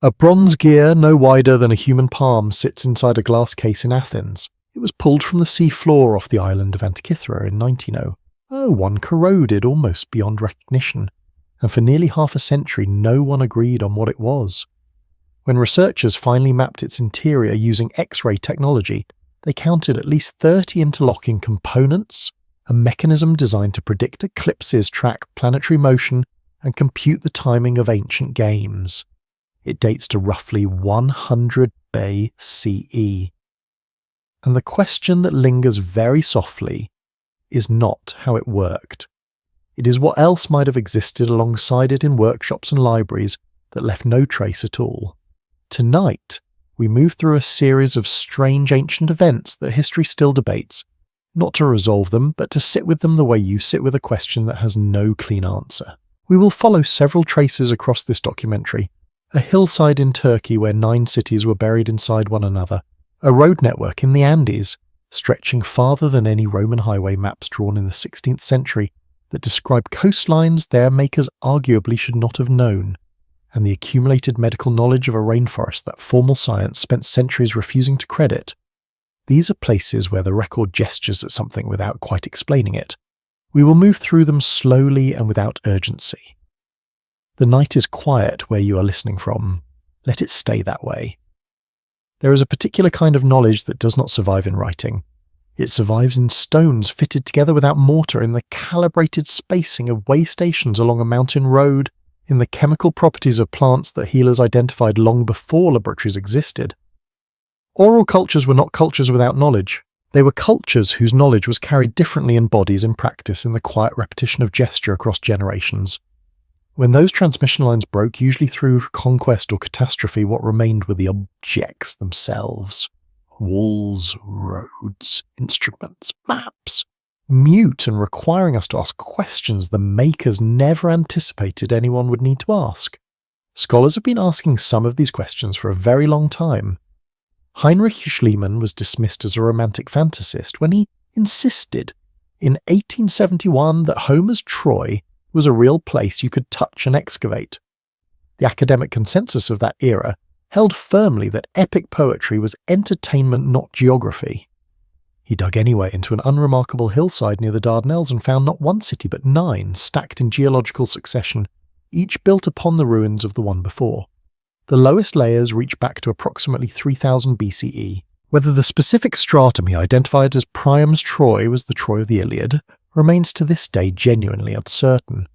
A bronze gear no wider than a human palm sits inside a glass case in Athens. It was pulled from the sea floor off the island of Antikythera in 1900. One corroded almost beyond recognition, and for nearly half a century no one agreed on what it was. When researchers finally mapped its interior using X-ray technology, they counted at least 30 interlocking components, a mechanism designed to predict eclipses, track planetary motion, and compute the timing of ancient games. It dates to roughly 100 BCE. And the question that lingers very softly is not how it worked. It is what else might have existed alongside it in workshops and libraries that left no trace at all. Tonight, we move through a series of strange ancient events that history still debates, not to resolve them, but to sit with them the way you sit with a question that has no clean answer. We will follow several traces across this documentary: a hillside in Turkey where 9 cities were buried inside one another, a road network in the Andes, stretching farther than any Roman highway maps drawn in the 16th century that describe coastlines their makers arguably should not have known, and the accumulated medical knowledge of a rainforest that formal science spent centuries refusing to credit. These are places where the record gestures at something without quite explaining it. We will move through them slowly and without urgency. The night is quiet where you are listening from. Let it stay that way. There is a particular kind of knowledge that does not survive in writing. It survives in stones fitted together without mortar, in the calibrated spacing of way stations along a mountain road, in the chemical properties of plants that healers identified long before laboratories existed. Oral cultures were not cultures without knowledge. They were cultures whose knowledge was carried differently in bodies in practice in the quiet repetition of gesture across generations. When those transmission lines broke, usually through conquest or catastrophe, what remained were the objects themselves. Walls, roads, instruments, maps. Mute and requiring us to ask questions the makers never anticipated anyone would need to ask. Scholars have been asking some of these questions for a very long time. Heinrich Schliemann was dismissed as a romantic fantasist when he insisted in 1871 that Homer's Troy was a real place you could touch and excavate. The academic consensus of that era held firmly that epic poetry was entertainment, not geography. He dug anyway into an unremarkable hillside near the Dardanelles and found not 1 city but 9 stacked in geological succession, each built upon the ruins of the one before. The lowest layers reach back to approximately 3000 BCE. Whether the specific stratum he identified as Priam's Troy was the Troy of the Iliad remains to this day genuinely uncertain.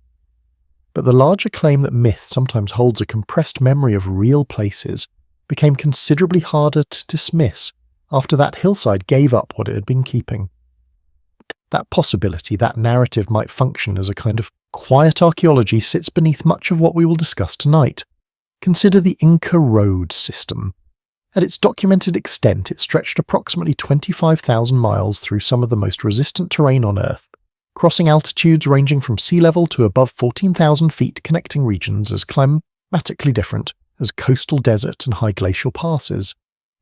But the larger claim that myth sometimes holds a compressed memory of real places became considerably harder to dismiss after that hillside gave up what it had been keeping. That possibility, that narrative might function as a kind of quiet archaeology sits beneath much of what we will discuss tonight. Consider the Inca road system. At its documented extent, it stretched approximately 25,000 miles through some of the most resistant terrain on Earth, crossing altitudes ranging from sea level to above 14,000 feet, connecting regions as climatically different as coastal desert and high glacial passes.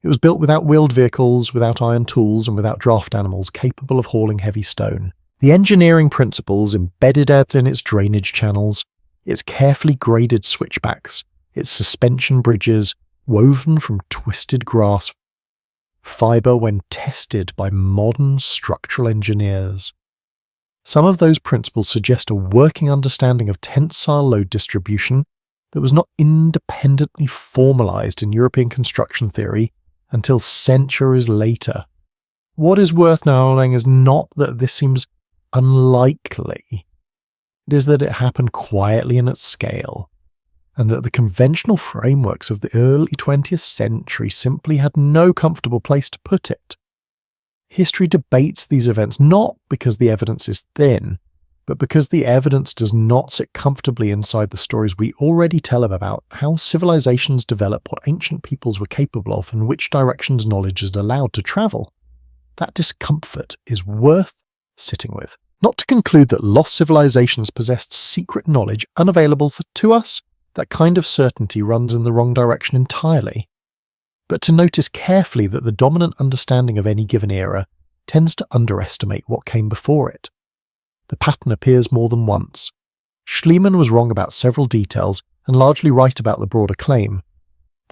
It was built without wheeled vehicles, without iron tools, and without draft animals capable of hauling heavy stone. The engineering principles embedded in its drainage channels, its carefully graded switchbacks, its suspension bridges, woven from twisted grass fibre when tested by modern structural engineers. Some of those principles suggest a working understanding of tensile load distribution that was not independently formalized in European construction theory until centuries later. What is worth knowing is not that this seems unlikely. It is that it happened quietly and at scale, and that the conventional frameworks of the early 20th century simply had no comfortable place to put it. History debates these events not because the evidence is thin, but because the evidence does not sit comfortably inside the stories we already tell about how civilizations develop, what ancient peoples were capable of, and which directions knowledge is allowed to travel. That discomfort is worth sitting with. Not to conclude that lost civilizations possessed secret knowledge unavailable to us. That kind of certainty runs in the wrong direction entirely. But to notice carefully that the dominant understanding of any given era tends to underestimate what came before it. The pattern appears more than once. Schliemann was wrong about several details and largely right about the broader claim.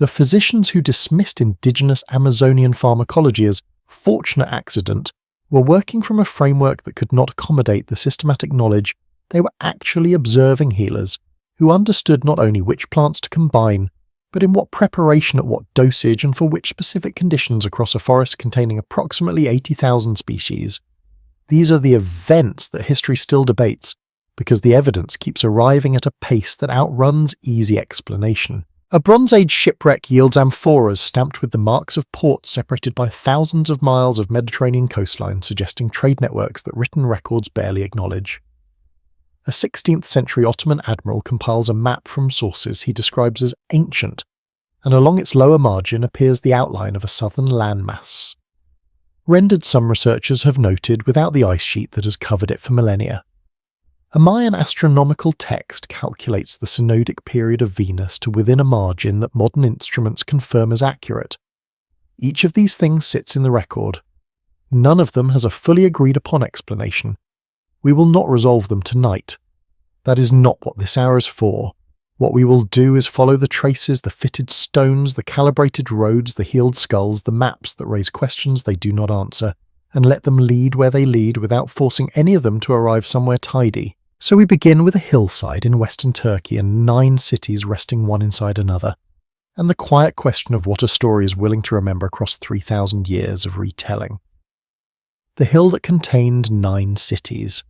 The physicians who dismissed indigenous Amazonian pharmacology as fortunate accident were working from a framework that could not accommodate the systematic knowledge they were actually observing healers who understood not only which plants to combine, but in what preparation at what dosage and for which specific conditions across a forest containing approximately 80,000 species. These are the events that history still debates, because the evidence keeps arriving at a pace that outruns easy explanation. A Bronze Age shipwreck yields amphoras stamped with the marks of ports separated by thousands of miles of Mediterranean coastline, suggesting trade networks that written records barely acknowledge. A 16th century Ottoman admiral compiles a map from sources he describes as ancient, and along its lower margin appears the outline of a southern landmass. Rendered some researchers have noted without the ice sheet that has covered it for millennia. A Mayan astronomical text calculates the synodic period of Venus to within a margin that modern instruments confirm as accurate. Each of these things sits in the record. None of them has a fully agreed upon explanation. We will not resolve them tonight. That is not what this hour is for. What we will do is follow the traces, the fitted stones, the calibrated roads, the healed skulls, the maps that raise questions they do not answer, and let them lead where they lead without forcing any of them to arrive somewhere tidy. So we begin with a hillside in western Turkey and 9 cities resting one inside another, and the quiet question of what a story is willing to remember across 3,000 years of retelling. The hill that contained 9 cities.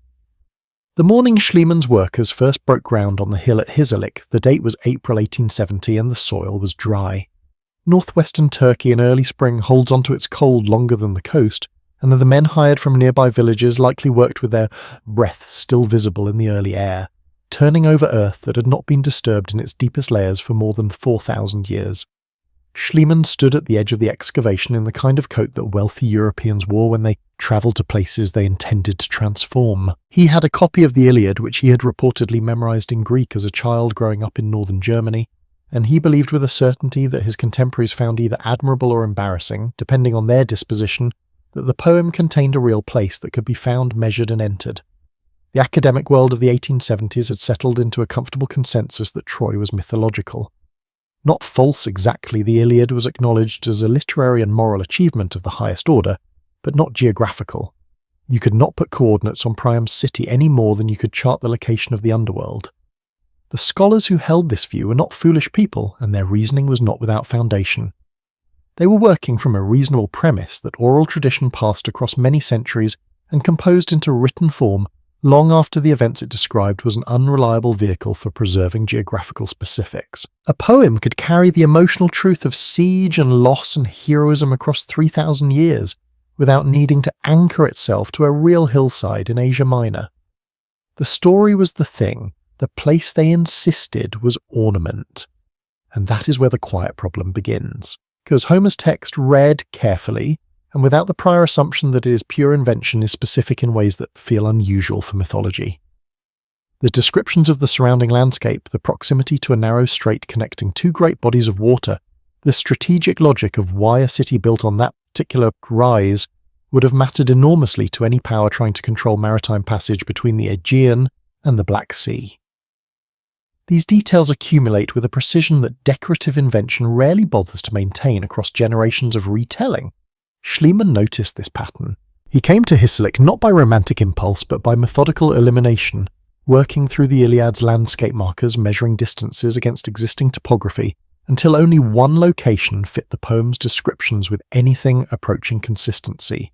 The morning Schliemann's workers first broke ground on the hill at Hizalik. The date was April 1870 and the soil was dry. Northwestern Turkey in early spring holds onto its cold longer than the coast, and the men hired from nearby villages likely worked with their breath still visible in the early air, turning over earth that had not been disturbed in its deepest layers for more than 4,000 years. Schliemann stood at the edge of the excavation in the kind of coat that wealthy Europeans wore when they travelled to places they intended to transform. He had a copy of the Iliad which he had reportedly memorised in Greek as a child growing up in northern Germany, and he believed with a certainty that his contemporaries found either admirable or embarrassing, depending on their disposition, that the poem contained a real place that could be found, measured and entered. The academic world of the 1870s had settled into a comfortable consensus that Troy was mythological. Not false exactly, the Iliad was acknowledged as a literary and moral achievement of the highest order, but not geographical. You could not put coordinates on Priam's city any more than you could chart the location of the underworld. The scholars who held this view were not foolish people, and their reasoning was not without foundation. They were working from a reasonable premise that oral tradition passed across many centuries and composed into written form long after the events it described was an unreliable vehicle for preserving geographical specifics. A poem could carry the emotional truth of siege and loss and heroism across 3,000 years without needing to anchor itself to a real hillside in Asia Minor. The story was the thing, the place they insisted was ornament. And that is where the quiet problem begins. Because Homer's text, read carefully, and without the prior assumption that it is pure invention, is specific in ways that feel unusual for mythology. The descriptions of the surrounding landscape, the proximity to a narrow strait connecting 2 great bodies of water, the strategic logic of why a city built on that particular rise would have mattered enormously to any power trying to control maritime passage between the Aegean and the Black Sea. These details accumulate with a precision that decorative invention rarely bothers to maintain across generations of retelling. Schliemann noticed this pattern. He came to Hissarlik not by romantic impulse but by methodical elimination, working through the Iliad's landscape markers, measuring distances against existing topography, until only one location fit the poem's descriptions with anything approaching consistency.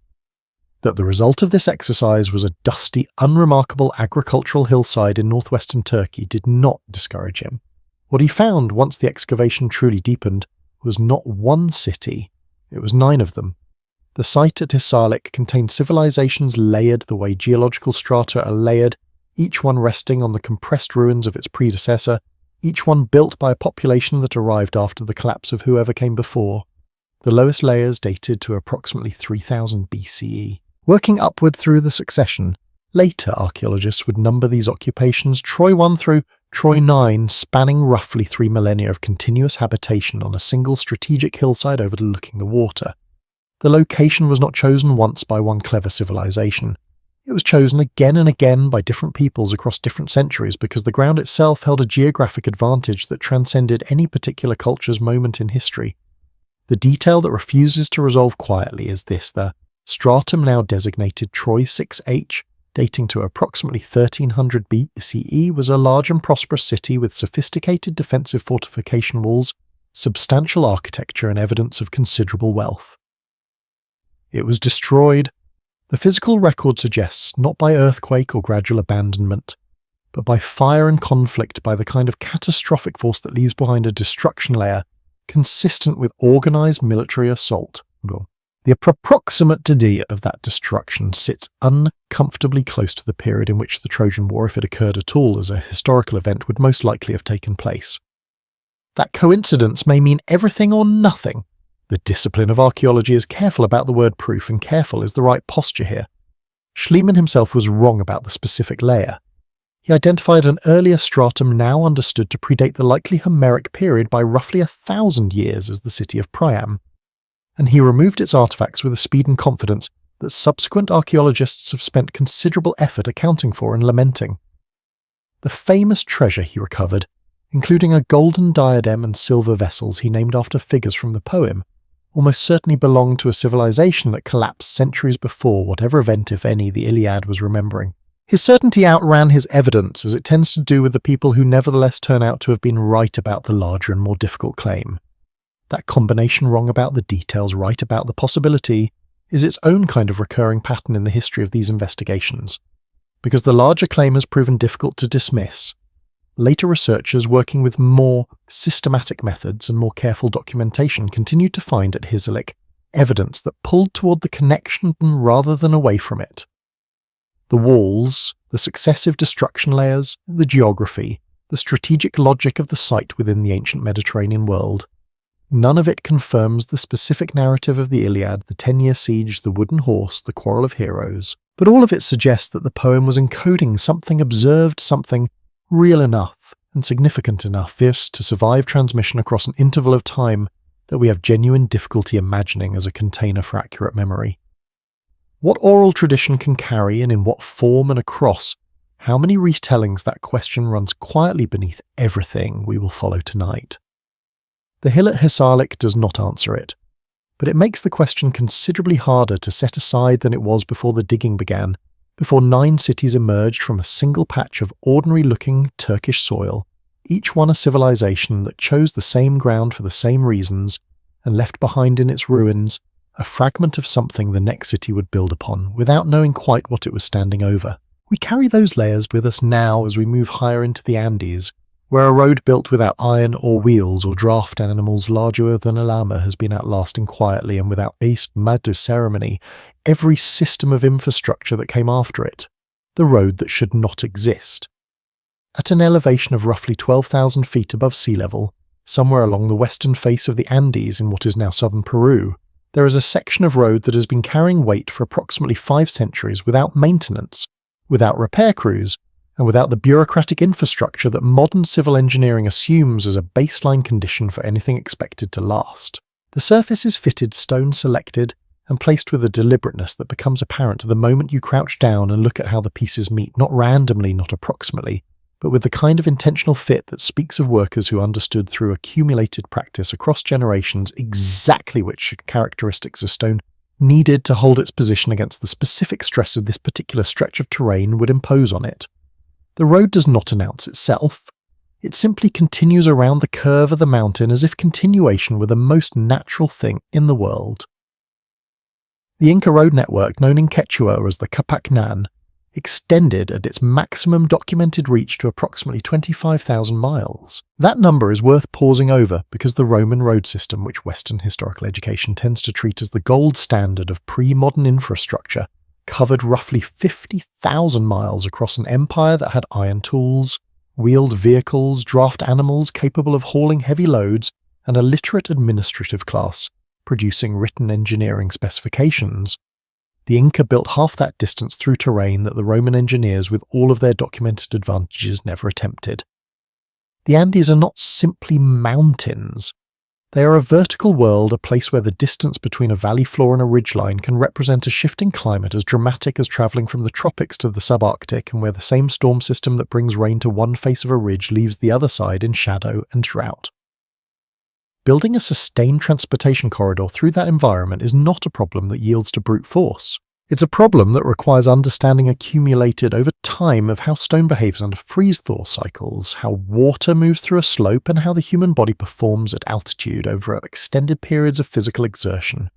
That the result of this exercise was a dusty, unremarkable agricultural hillside in northwestern Turkey did not discourage him. What he found, once the excavation truly deepened, was not one city, it was 9 of them. The site at Hissarlik contained civilizations layered the way geological strata are layered, each one resting on the compressed ruins of its predecessor, each one built by a population that arrived after the collapse of whoever came before. The lowest layers dated to approximately 3000 BCE. Working upward through the succession, later archaeologists would number these occupations Troy 1 through Troy 9, spanning roughly 3 millennia of continuous habitation on a single strategic hillside overlooking the water. The location was not chosen once by one clever civilization. It was chosen again and again by different peoples across different centuries because the ground itself held a geographic advantage that transcended any particular culture's moment in history. The detail that refuses to resolve quietly is this: the stratum now designated Troy 6H, dating to approximately 1300 BCE, was a large and prosperous city with sophisticated defensive fortification walls, substantial architecture, and evidence of considerable wealth. It was destroyed. The physical record suggests not by earthquake or gradual abandonment, but by fire and conflict, by the kind of catastrophic force that leaves behind a destruction layer consistent with organized military assault. The approximate date of that destruction sits uncomfortably close to the period in which the Trojan War, if it occurred at all as a historical event, would most likely have taken place. That coincidence may mean everything or nothing. The discipline of archaeology is careful about the word proof, and careful is the right posture here. Schliemann himself was wrong about the specific layer. He identified an earlier stratum now understood to predate the likely Homeric period by roughly 1,000 years as the city of Priam, and he removed its artifacts with a speed and confidence that subsequent archaeologists have spent considerable effort accounting for and lamenting. The famous treasure he recovered, including a golden diadem and silver vessels he named after figures from the poem, almost certainly belonged to a civilization that collapsed centuries before whatever event, if any, the Iliad was remembering. His certainty outran his evidence, as it tends to do with the people who nevertheless turn out to have been right about the larger and more difficult claim. That combination, wrong about the details, right about the possibility, is its own kind of recurring pattern in the history of these investigations. Because the larger claim has proven difficult to dismiss, later researchers working with more systematic methods and more careful documentation continued to find at Hisarlik evidence that pulled toward the connection rather than away from it. The walls, the successive destruction layers, the geography, the strategic logic of the site within the ancient Mediterranean world. None of it confirms the specific narrative of the Iliad, the 10-year siege, the wooden horse, the quarrel of heroes, but all of it suggests that the poem was encoding something observed, something real enough and significant enough for us to survive transmission across an interval of time that we have genuine difficulty imagining as a container for accurate memory. What oral tradition can carry, and in what form and across how many retellings, that question runs quietly beneath everything we will follow tonight. The hill at Hisarlik does not answer it, but it makes the question considerably harder to set aside than it was before the digging began, before 9 cities emerged from a single patch of ordinary-looking Turkish soil, each one a civilization that chose the same ground for the same reasons, and left behind in its ruins a fragment of something the next city would build upon, without knowing quite what it was standing over. We carry those layers with us now as we move higher into the Andes, where a road built without iron or wheels or draft animals larger than a llama has been outlasting quietly and without haste, mad ceremony, every system of infrastructure that came after it, the road that should not exist. At an elevation of roughly 12,000 feet above sea level, somewhere along the western face of the Andes in what is now southern Peru, there is a section of road that has been carrying weight for approximately 5 centuries without maintenance, without repair crews, and without the bureaucratic infrastructure that modern civil engineering assumes as a baseline condition for anything expected to last. The surface is fitted, stone selected, and placed with a deliberateness that becomes apparent the moment you crouch down and look at how the pieces meet, not randomly, not approximately, but with the kind of intentional fit that speaks of workers who understood through accumulated practice across generations exactly which characteristics of stone needed to hold its position against the specific stresses this particular stretch of terrain would impose on it. The road does not announce itself. It simply continues around the curve of the mountain as if continuation were the most natural thing in the world. The Inca road network, known in Quechua as the Capacnan, extended at its maximum documented reach to approximately 25,000 miles. That number is worth pausing over because the Roman road system, which Western historical education tends to treat as the gold standard of pre-modern infrastructure, covered roughly 50,000 miles across an empire that had iron tools, wheeled vehicles, draft animals capable of hauling heavy loads, and a literate administrative class producing written engineering specifications. The Inca built half that distance through terrain that the Roman engineers, with all of their documented advantages, never attempted. The Andes are not simply mountains. They are a vertical world, a place where the distance between a valley floor and a ridgeline can represent a shifting climate as dramatic as travelling from the tropics to the subarctic, and where the same storm system that brings rain to one face of a ridge leaves the other side in shadow and drought. Building a sustained transportation corridor through that environment is not a problem that yields to brute force. It's a problem that requires understanding accumulated over time of how stone behaves under freeze-thaw cycles, how water moves through a slope, and how the human body performs at altitude over extended periods of physical exertion.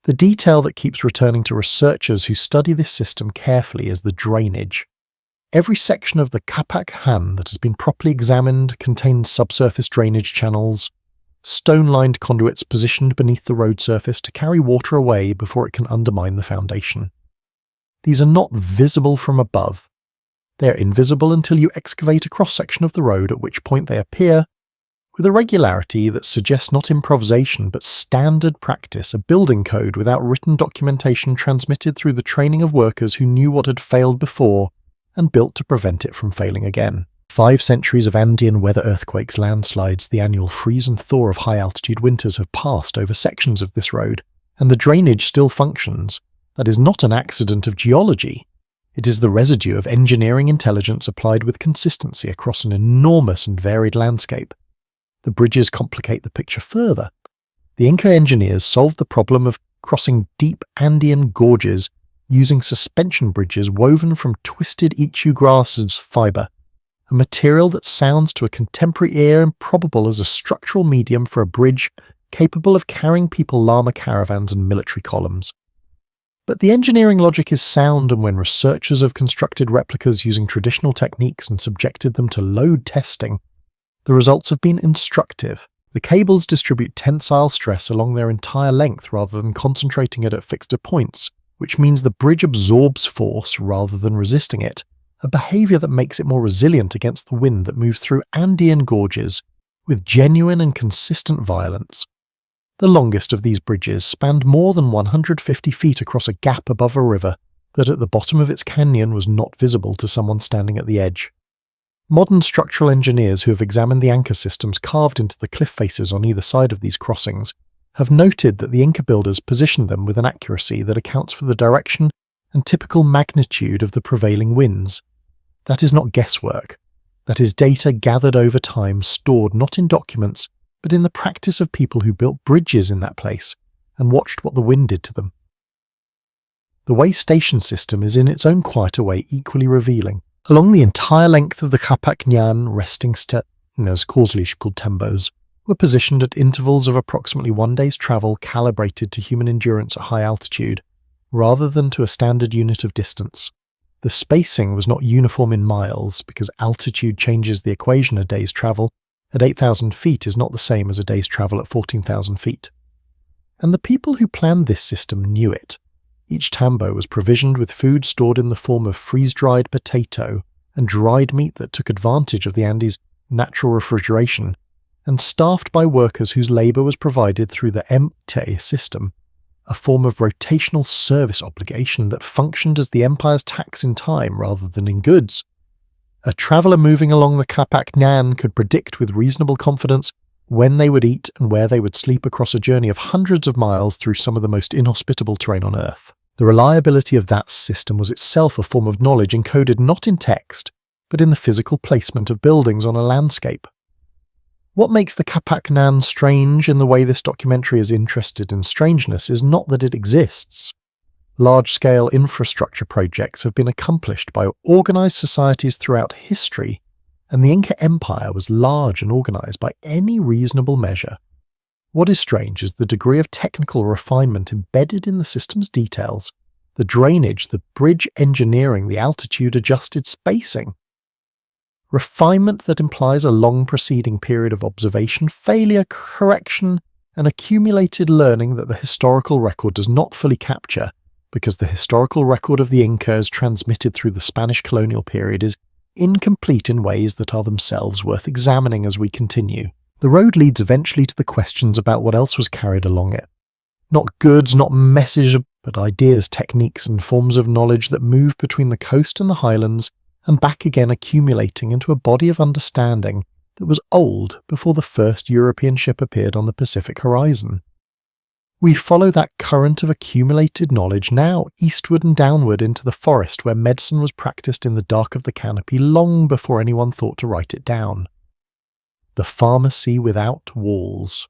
The detail that keeps returning to researchers who study this system carefully is the drainage. Every section of the Kapak Han that has been properly examined contains subsurface drainage channels, stone-lined conduits positioned beneath the road surface to carry water away before it can undermine the foundation. These are not visible from above. They are invisible until you excavate a cross-section of the road, at which point they appear, with a regularity that suggests not improvisation but standard practice, a building code without written documentation transmitted through the training of workers who knew what had failed before and built to prevent it from failing again. 5 centuries of Andean weather earthquakes, landslides, the annual freeze and thaw of high-altitude winters have passed over sections of this road, and the drainage still functions. That is not an accident of geology. It is the residue of engineering intelligence applied with consistency across an enormous and varied landscape. The bridges complicate the picture further. The Inca engineers solved the problem of crossing deep Andean gorges using suspension bridges woven from twisted ichu grasses fibre, a material that sounds to a contemporary ear improbable as a structural medium for a bridge capable of carrying people, llama caravans and military columns. But the engineering logic is sound, and when researchers have constructed replicas using traditional techniques and subjected them to load testing, the results have been instructive. The cables distribute tensile stress along their entire length rather than concentrating it at fixed points, which means the bridge absorbs force rather than resisting it, a behaviour that makes it more resilient against the wind that moves through Andean gorges with genuine and consistent violence. The longest of these bridges spanned more than 150 feet across a gap above a river that at the bottom of its canyon was not visible to someone standing at the edge. Modern structural engineers who have examined the anchor systems carved into the cliff faces on either side of these crossings have noted that the Inca builders positioned them with an accuracy that accounts for the direction and typical magnitude of the prevailing winds. That is not guesswork. That is data gathered over time, stored not in documents, but in the practice of people who built bridges in that place and watched what the wind did to them. The way station system is in its own quieter way equally revealing. Along the entire length of the Kapak Nyan, resting stations, called tembos, were positioned at intervals of approximately 1 day's travel calibrated to human endurance at high altitude, rather than to a standard unit of distance. The spacing was not uniform in miles, because altitude changes the equation. A day's travel at 8,000 feet is not the same as a day's travel at 14,000 feet. And the people who planned this system knew it. Each tambo was provisioned with food stored in the form of freeze-dried potato and dried meat that took advantage of the Andes' natural refrigeration, and staffed by workers whose labour was provided through the MTE system, a form of rotational service obligation that functioned as the empire's tax in time rather than in goods. A traveller moving along the Kapak Nyan could predict with reasonable confidence when they would eat and where they would sleep across a journey of hundreds of miles through some of the most inhospitable terrain on Earth. The reliability of that system was itself a form of knowledge encoded not in text, but in the physical placement of buildings on a landscape. What makes the Kapak Nyan strange in the way this documentary is interested in strangeness is not that it exists. Large-scale infrastructure projects have been accomplished by organised societies throughout history, and the Inca Empire was large and organised by any reasonable measure. What is strange is the degree of technical refinement embedded in the system's details, the drainage, the bridge engineering, the altitude-adjusted spacing. Refinement that implies a long preceding period of observation, failure, correction, and accumulated learning that the historical record does not fully capture, because the historical record of the Inca as transmitted through the Spanish colonial period is incomplete in ways that are themselves worth examining as we continue. The road leads eventually to the questions about what else was carried along it. Not goods, not message, but ideas, techniques, and forms of knowledge that move between the coast and the highlands, and back again, accumulating into a body of understanding that was old before the first European ship appeared on the Pacific horizon. We follow that current of accumulated knowledge now eastward and downward into the forest where medicine was practiced in the dark of the canopy long before anyone thought to write it down. The pharmacy without walls.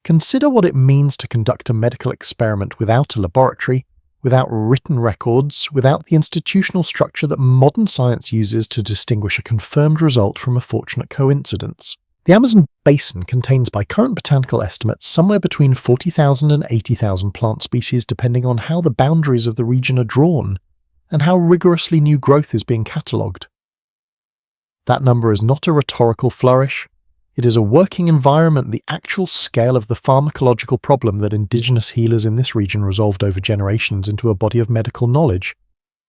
Consider what it means to conduct a medical experiment without a laboratory, without written records, without the institutional structure that modern science uses to distinguish a confirmed result from a fortunate coincidence. The Amazon basin contains, by current botanical estimates, somewhere between 40,000 and 80,000 plant species depending on how the boundaries of the region are drawn and how rigorously new growth is being catalogued. That number is not a rhetorical flourish. It is a working environment, the actual scale of the pharmacological problem that indigenous healers in this region resolved over generations into a body of medical knowledge,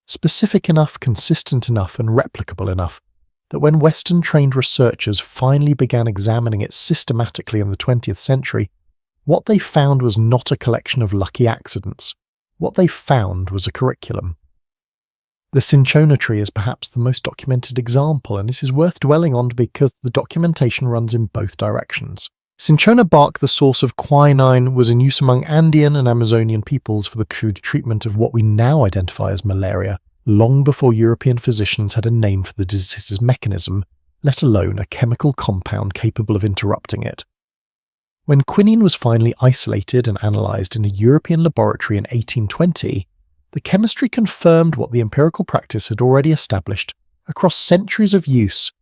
specific enough, consistent enough, and replicable enough that when Western-trained researchers finally began examining it systematically in the 20th century, what they found was not a collection of lucky accidents. What they found was a curriculum. The cinchona tree is perhaps the most documented example, and it is worth dwelling on because the documentation runs in both directions. Cinchona bark, the source of quinine, was in use among Andean and Amazonian peoples for the crude treatment of what we now identify as malaria, long before European physicians had a name for the disease's mechanism, let alone a chemical compound capable of interrupting it. When quinine was finally isolated and analysed in a European laboratory in 1820, the chemistry confirmed what the empirical practice had already established across centuries of use,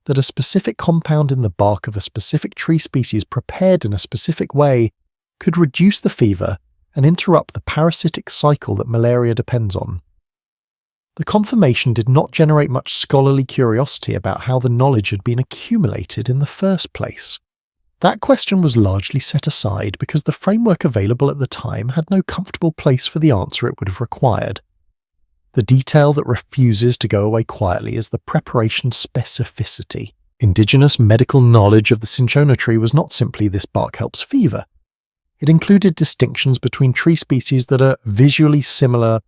that a specific compound in the bark of a specific tree species prepared in a specific way could reduce the fever and interrupt the parasitic cycle that malaria depends on. The confirmation did not generate much scholarly curiosity about how the knowledge had been accumulated in the first place. That question was largely set aside because the framework available at the time had no comfortable place for the answer it would have required. The detail that refuses to go away quietly is the preparation specificity. Indigenous medical knowledge of the cinchona tree was not simply this bark helps fever. It included distinctions between tree species that are visually similar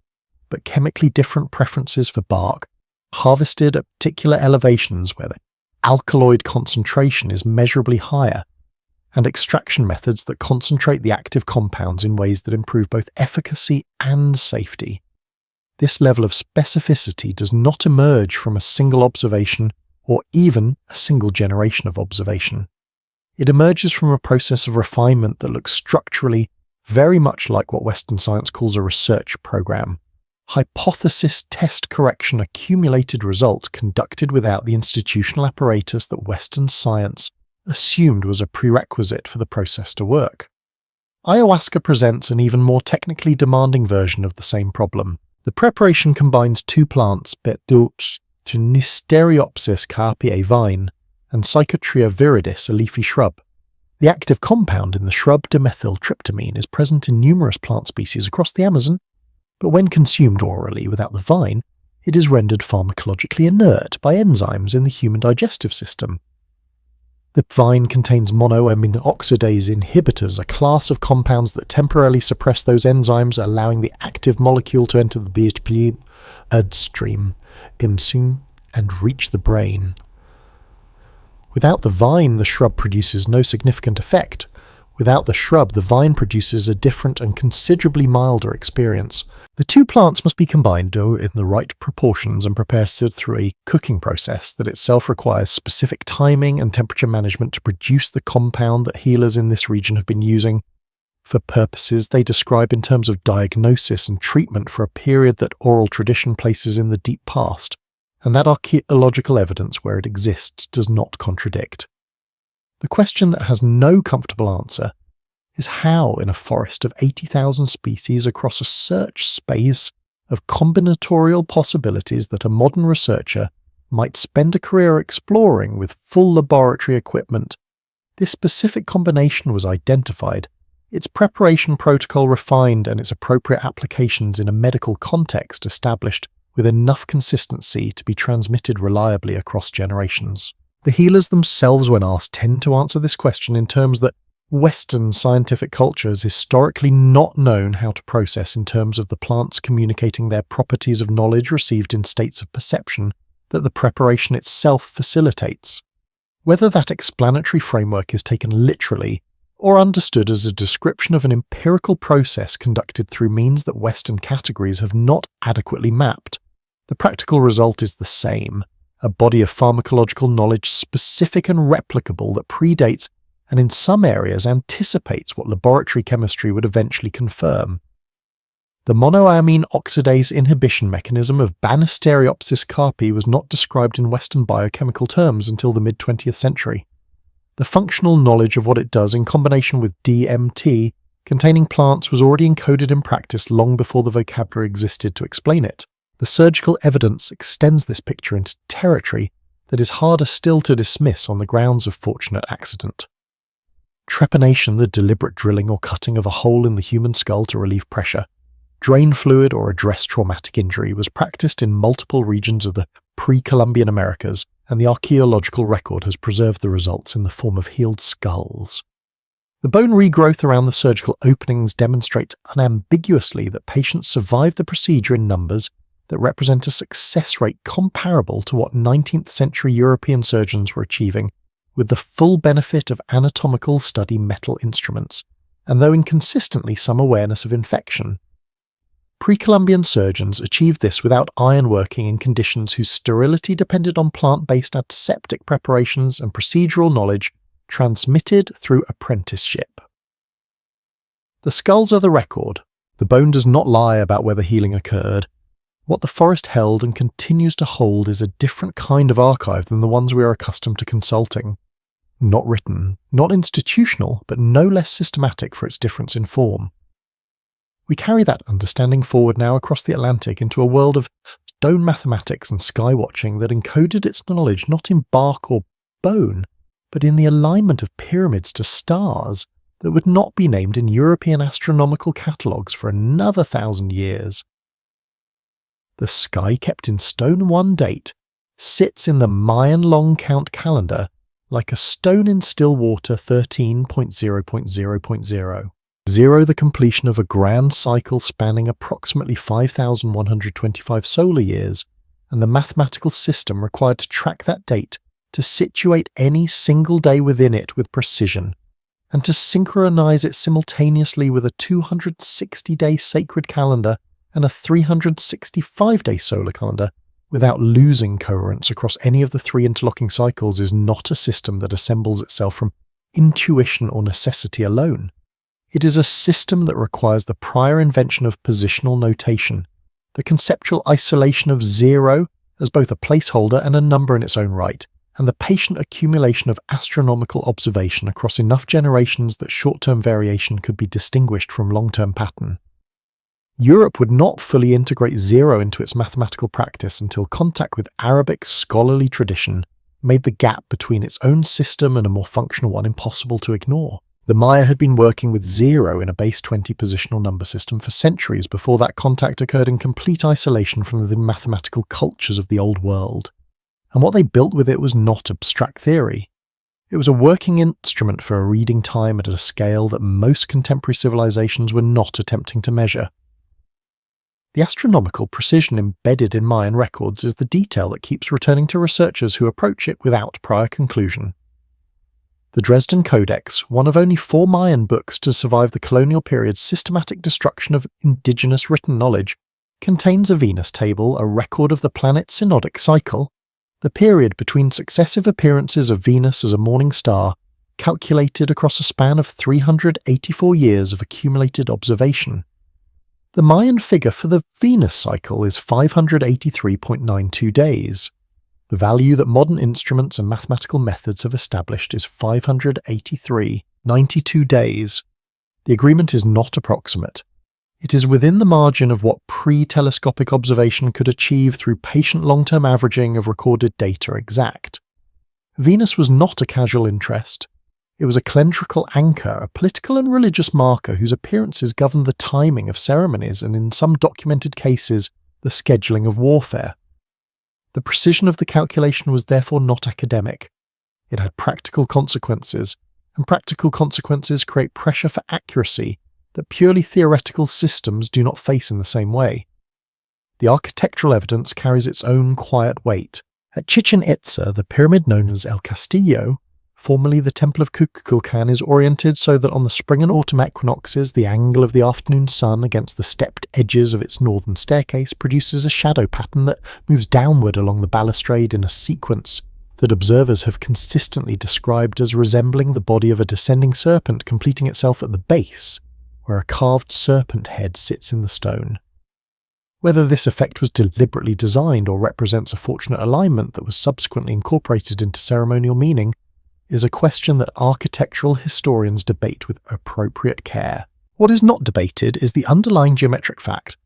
but chemically different preferences for bark, harvested at particular elevations where the alkaloid concentration is measurably higher, and extraction methods that concentrate the active compounds in ways that improve both efficacy and safety. This level of specificity does not emerge from a single observation or even a single generation of observation. It emerges from a process of refinement that looks structurally very much like what Western science calls a research program. Hypothesis, test, correction, accumulated result conducted without the institutional apparatus that Western science assumed was a prerequisite for the process to work. Ayahuasca presents an even more technically demanding version of the same problem. The preparation combines two plants, Betdulce Genistereopsis carpi, a vine, and Psychotria viridis, a leafy shrub. The active compound in the shrub, dimethyltryptamine, is present in numerous plant species across the Amazon, but when consumed orally without the vine, it is rendered pharmacologically inert by enzymes in the human digestive system. The vine contains monoamine oxidase inhibitors, a class of compounds that temporarily suppress those enzymes, allowing the active molecule to enter the bloodstream, and reach the brain. Without the vine, the shrub produces no significant effect. Without the shrub, the vine produces a different and considerably milder experience. The two plants must be combined in the right proportions and prepared through a cooking process that itself requires specific timing and temperature management to produce the compound that healers in this region have been using for purposes they describe in terms of diagnosis and treatment for a period that oral tradition places in the deep past, and that archaeological evidence where it exists does not contradict. The question that has no comfortable answer is how, in a forest of 80,000 species across a search space of combinatorial possibilities that a modern researcher might spend a career exploring with full laboratory equipment, this specific combination was identified, its preparation protocol refined, and its appropriate applications in a medical context established with enough consistency to be transmitted reliably across generations. The healers themselves, when asked, tend to answer this question in terms that Western scientific culture has historically not known how to process in terms of the plants communicating their properties of knowledge received in states of perception that the preparation itself facilitates. Whether that explanatory framework is taken literally or understood as a description of an empirical process conducted through means that Western categories have not adequately mapped, the practical result is the same: a body of pharmacological knowledge specific and replicable that predates and in some areas anticipates what laboratory chemistry would eventually confirm. The monoamine oxidase inhibition mechanism of Banisteriopsis carpi was not described in Western biochemical terms until the mid-20th century. The functional knowledge of what it does in combination with DMT containing plants was already encoded in practice long before the vocabulary existed to explain it. The surgical evidence extends this picture into territory that is harder still to dismiss on the grounds of fortunate accident. Trepanation, the deliberate drilling or cutting of a hole in the human skull to relieve pressure, drain fluid or address traumatic injury, was practiced in multiple regions of the pre-Columbian Americas, and the archaeological record has preserved the results in the form of healed skulls. The bone regrowth around the surgical openings demonstrates unambiguously that patients survived the procedure in numbers that represent a success rate comparable to what 19th century European surgeons were achieving with the full benefit of anatomical study metal instruments, and though inconsistently some awareness of infection. Pre-Columbian surgeons achieved this without ironworking in conditions whose sterility depended on plant-based antiseptic preparations and procedural knowledge transmitted through apprenticeship. The skulls are the record. The bone does not lie about whether healing occurred. What the forest held and continues to hold is a different kind of archive than the ones we are accustomed to consulting. Not written, not institutional, but no less systematic for its difference in form. We carry that understanding forward now across the Atlantic into a world of stone mathematics and sky watching that encoded its knowledge not in bark or bone, but in the alignment of pyramids to stars that would not be named in European astronomical catalogues for another 1,000 years. The sky kept in stone one date sits in the Mayan long count calendar like a stone in still water 13.0.0.0. 0 the completion of a grand cycle spanning approximately 5,125 solar years, and the mathematical system required to track that date to situate any single day within it with precision, and to synchronize it simultaneously with a 260-day sacred calendar and a 365-day solar calendar without losing coherence across any of the three interlocking cycles is not a system that assembles itself from intuition or necessity alone. It is a system that requires the prior invention of positional notation, the conceptual isolation of 0 as both a placeholder and a number in its own right, and the patient accumulation of astronomical observation across enough generations that short-term variation could be distinguished from long-term pattern. Europe would not fully integrate 0 into its mathematical practice until contact with Arabic scholarly tradition made the gap between its own system and a more functional one impossible to ignore. The Maya had been working with 0 in a base 20 positional number system for centuries before that contact occurred in complete isolation from the mathematical cultures of the Old World. And what they built with it was not abstract theory. It was a working instrument for reading time at a scale that most contemporary civilizations were not attempting to measure. The astronomical precision embedded in Mayan records is the detail that keeps returning to researchers who approach it without prior conclusion. The Dresden Codex, one of only 4 Mayan books to survive the colonial period's systematic destruction of indigenous written knowledge, contains a Venus table, a record of the planet's synodic cycle, the period between successive appearances of Venus as a morning star, calculated across a span of 384 years of accumulated observation. The Mayan figure for the Venus cycle is 583.92 days. The value that modern instruments and mathematical methods have established is 583.92 days. The agreement is not approximate. It is within the margin of what pre-telescopic observation could achieve through patient long-term averaging of recorded data exact. Venus was not a casual interest. It was a calendrical anchor, a political and religious marker whose appearances governed the timing of ceremonies and, in some documented cases, the scheduling of warfare. The precision of the calculation was therefore not academic. It had practical consequences, and practical consequences create pressure for accuracy that purely theoretical systems do not face in the same way. The architectural evidence carries its own quiet weight. At Chichen Itza, the pyramid known as El Castillo, formerly the Temple of Kukulkan, is oriented so that on the spring and autumn equinoxes, the angle of the afternoon sun against the stepped edges of its northern staircase produces a shadow pattern that moves downward along the balustrade in a sequence that observers have consistently described as resembling the body of a descending serpent completing itself at the base, where a carved serpent head sits in the stone. Whether this effect was deliberately designed or represents a fortunate alignment that was subsequently incorporated into ceremonial meaning is a question that architectural historians debate with appropriate care. What is not debated is the underlying geometric fact.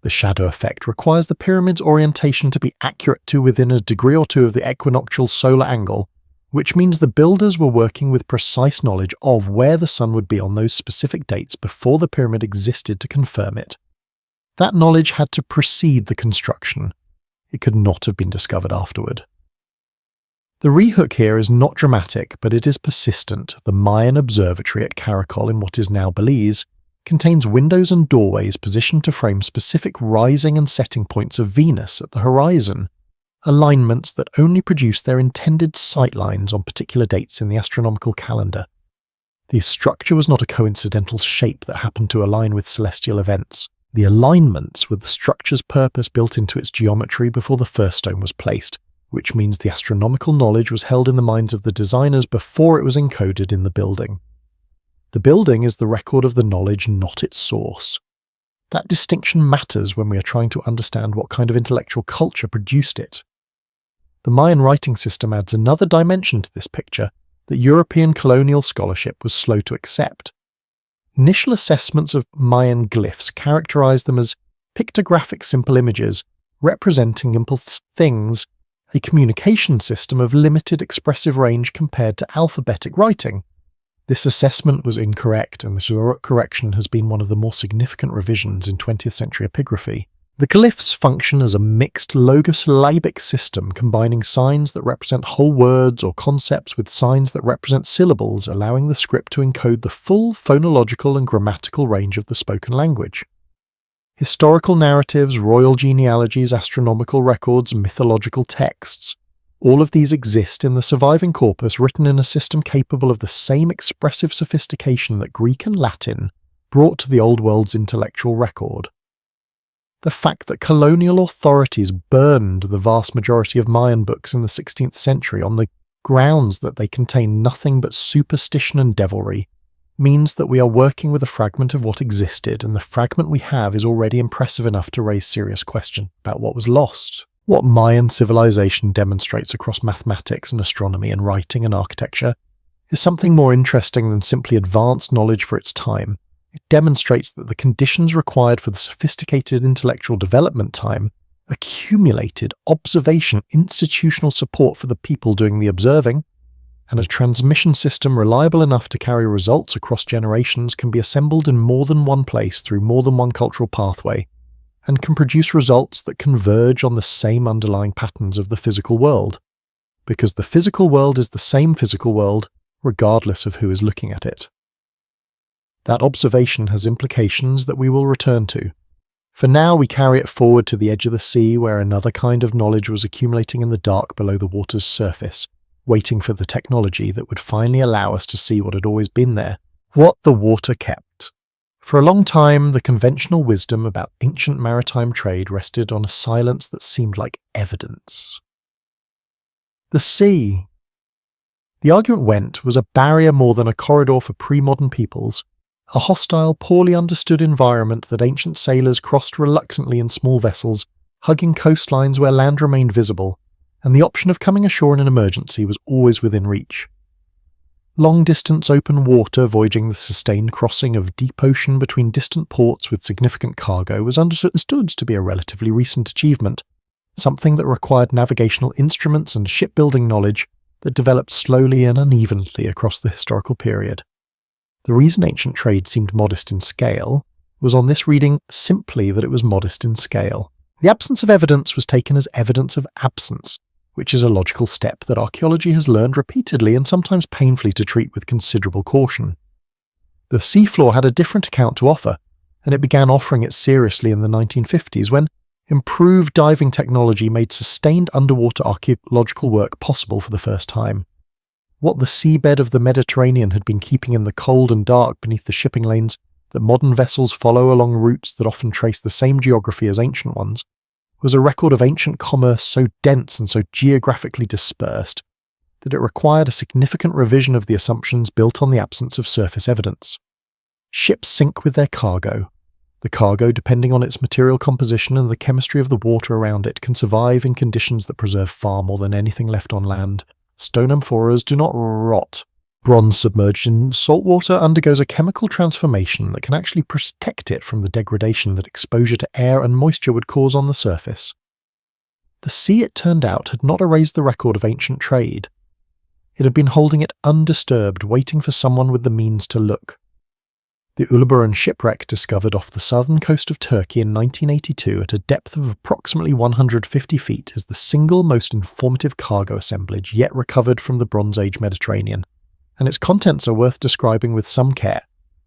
The shadow effect requires the pyramid's orientation to be accurate to within a degree or two of the equinoctial solar angle, which means the builders were working with precise knowledge of where the sun would be on those specific dates before the pyramid existed to confirm it. That knowledge had to precede the construction. It could not have been discovered afterward. The rehook here is not dramatic, but it is persistent. The Mayan observatory at Caracol in what is now Belize contains windows and doorways positioned to frame specific rising and setting points of Venus at the horizon, alignments that only produce their intended sightlines on particular dates in the astronomical calendar. The structure was not a coincidental shape that happened to align with celestial events. The alignments were the structure's purpose built into its geometry before the first stone was placed, which means the astronomical knowledge was held in the minds of the designers before it was encoded in the building. The building is the record of the knowledge, not its source. That distinction matters when we are trying to understand what kind of intellectual culture produced it. The Mayan writing system adds another dimension to this picture that European colonial scholarship was slow to accept. Initial assessments of Mayan glyphs characterize them as pictographic simple images representing impulse things, a communication system of limited expressive range compared to alphabetic writing. This assessment was incorrect, and this correction has been one of the more significant revisions in 20th century epigraphy. The glyphs function as a mixed logosyllabic system combining signs that represent whole words or concepts with signs that represent syllables, allowing the script to encode the full phonological and grammatical range of the spoken language. Historical narratives, royal genealogies, astronomical records, mythological texts, all of these exist in the surviving corpus written in a system capable of the same expressive sophistication that Greek and Latin brought to the Old World's intellectual record. The fact that colonial authorities burned the vast majority of Mayan books in the 16th century on the grounds that they contain nothing but superstition and devilry means that we are working with a fragment of what existed, and the fragment we have is already impressive enough to raise serious question about what was lost. What Mayan civilization demonstrates across mathematics and astronomy and writing and architecture is something more interesting than simply advanced knowledge for its time. It demonstrates that the conditions required for the sophisticated intellectual development time accumulated observation, institutional support for the people doing the observing, and a transmission system reliable enough to carry results across generations can be assembled in more than one place through more than one cultural pathway, and can produce results that converge on the same underlying patterns of the physical world, because the physical world is the same physical world regardless of who is looking at it. That observation has implications that we will return to. For now, we carry it forward to the edge of the sea where another kind of knowledge was accumulating in the dark below the water's surface, waiting for the technology that would finally allow us to see what had always been there, what the water kept. For a long time, the conventional wisdom about ancient maritime trade rested on a silence that seemed like evidence. The sea, the argument went, was a barrier more than a corridor for pre-modern peoples, a hostile, poorly understood environment that ancient sailors crossed reluctantly in small vessels, hugging coastlines where land remained visible, and the option of coming ashore in an emergency was always within reach. Long-distance open water voyaging the sustained crossing of deep ocean between distant ports with significant cargo was understood to be a relatively recent achievement, something that required navigational instruments and shipbuilding knowledge that developed slowly and unevenly across the historical period. The reason ancient trade seemed modest in scale was on this reading simply that it was modest in scale. The absence of evidence was taken as evidence of absence, which is a logical step that archaeology has learned repeatedly and sometimes painfully to treat with considerable caution. The seafloor had a different account to offer, and it began offering it seriously in the 1950s when, Improved diving technology made sustained underwater archaeological work possible for the first time. What the seabed of the Mediterranean had been keeping in the cold and dark beneath the shipping lanes that modern vessels follow along routes that often trace the same geography as ancient ones, was a record of ancient commerce so dense and so geographically dispersed that it required a significant revision of the assumptions built on the absence of surface evidence. Ships sink with their cargo. The cargo, depending on its material composition and the chemistry of the water around it, can survive in conditions that preserve far more than anything left on land. Stone amphoras do not rot. Bronze submerged in salt water undergoes a chemical transformation that can actually protect it from the degradation that exposure to air and moisture would cause on the surface. The sea, it turned out, had not erased the record of ancient trade. It had been holding it undisturbed, waiting for someone with the means to look. The Uluburun shipwreck, discovered off the southern coast of Turkey in 1982 at a depth of approximately 150 feet, is the single most informative cargo assemblage yet recovered from the Bronze Age Mediterranean, and its contents are worth describing with some care,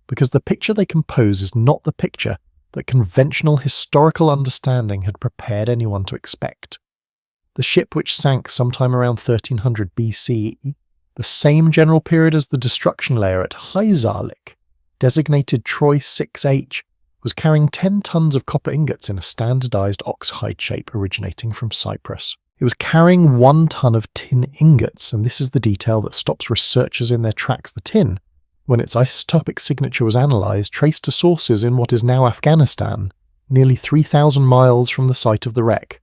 because the picture they compose is not the picture that conventional historical understanding had prepared anyone to expect. The ship, which sank sometime around 1300 BCE, the same general period as the destruction layer at hillside, designated Troy 6H, was carrying 10 tons of copper ingots in a standardized oxhide shape originating from Cyprus. It was carrying 1 ton of tin ingots, and this is the detail that stops researchers in their tracks. The tin, when its isotopic signature was analysed, traced to sources in what is now Afghanistan, nearly 3,000 miles from the site of the wreck.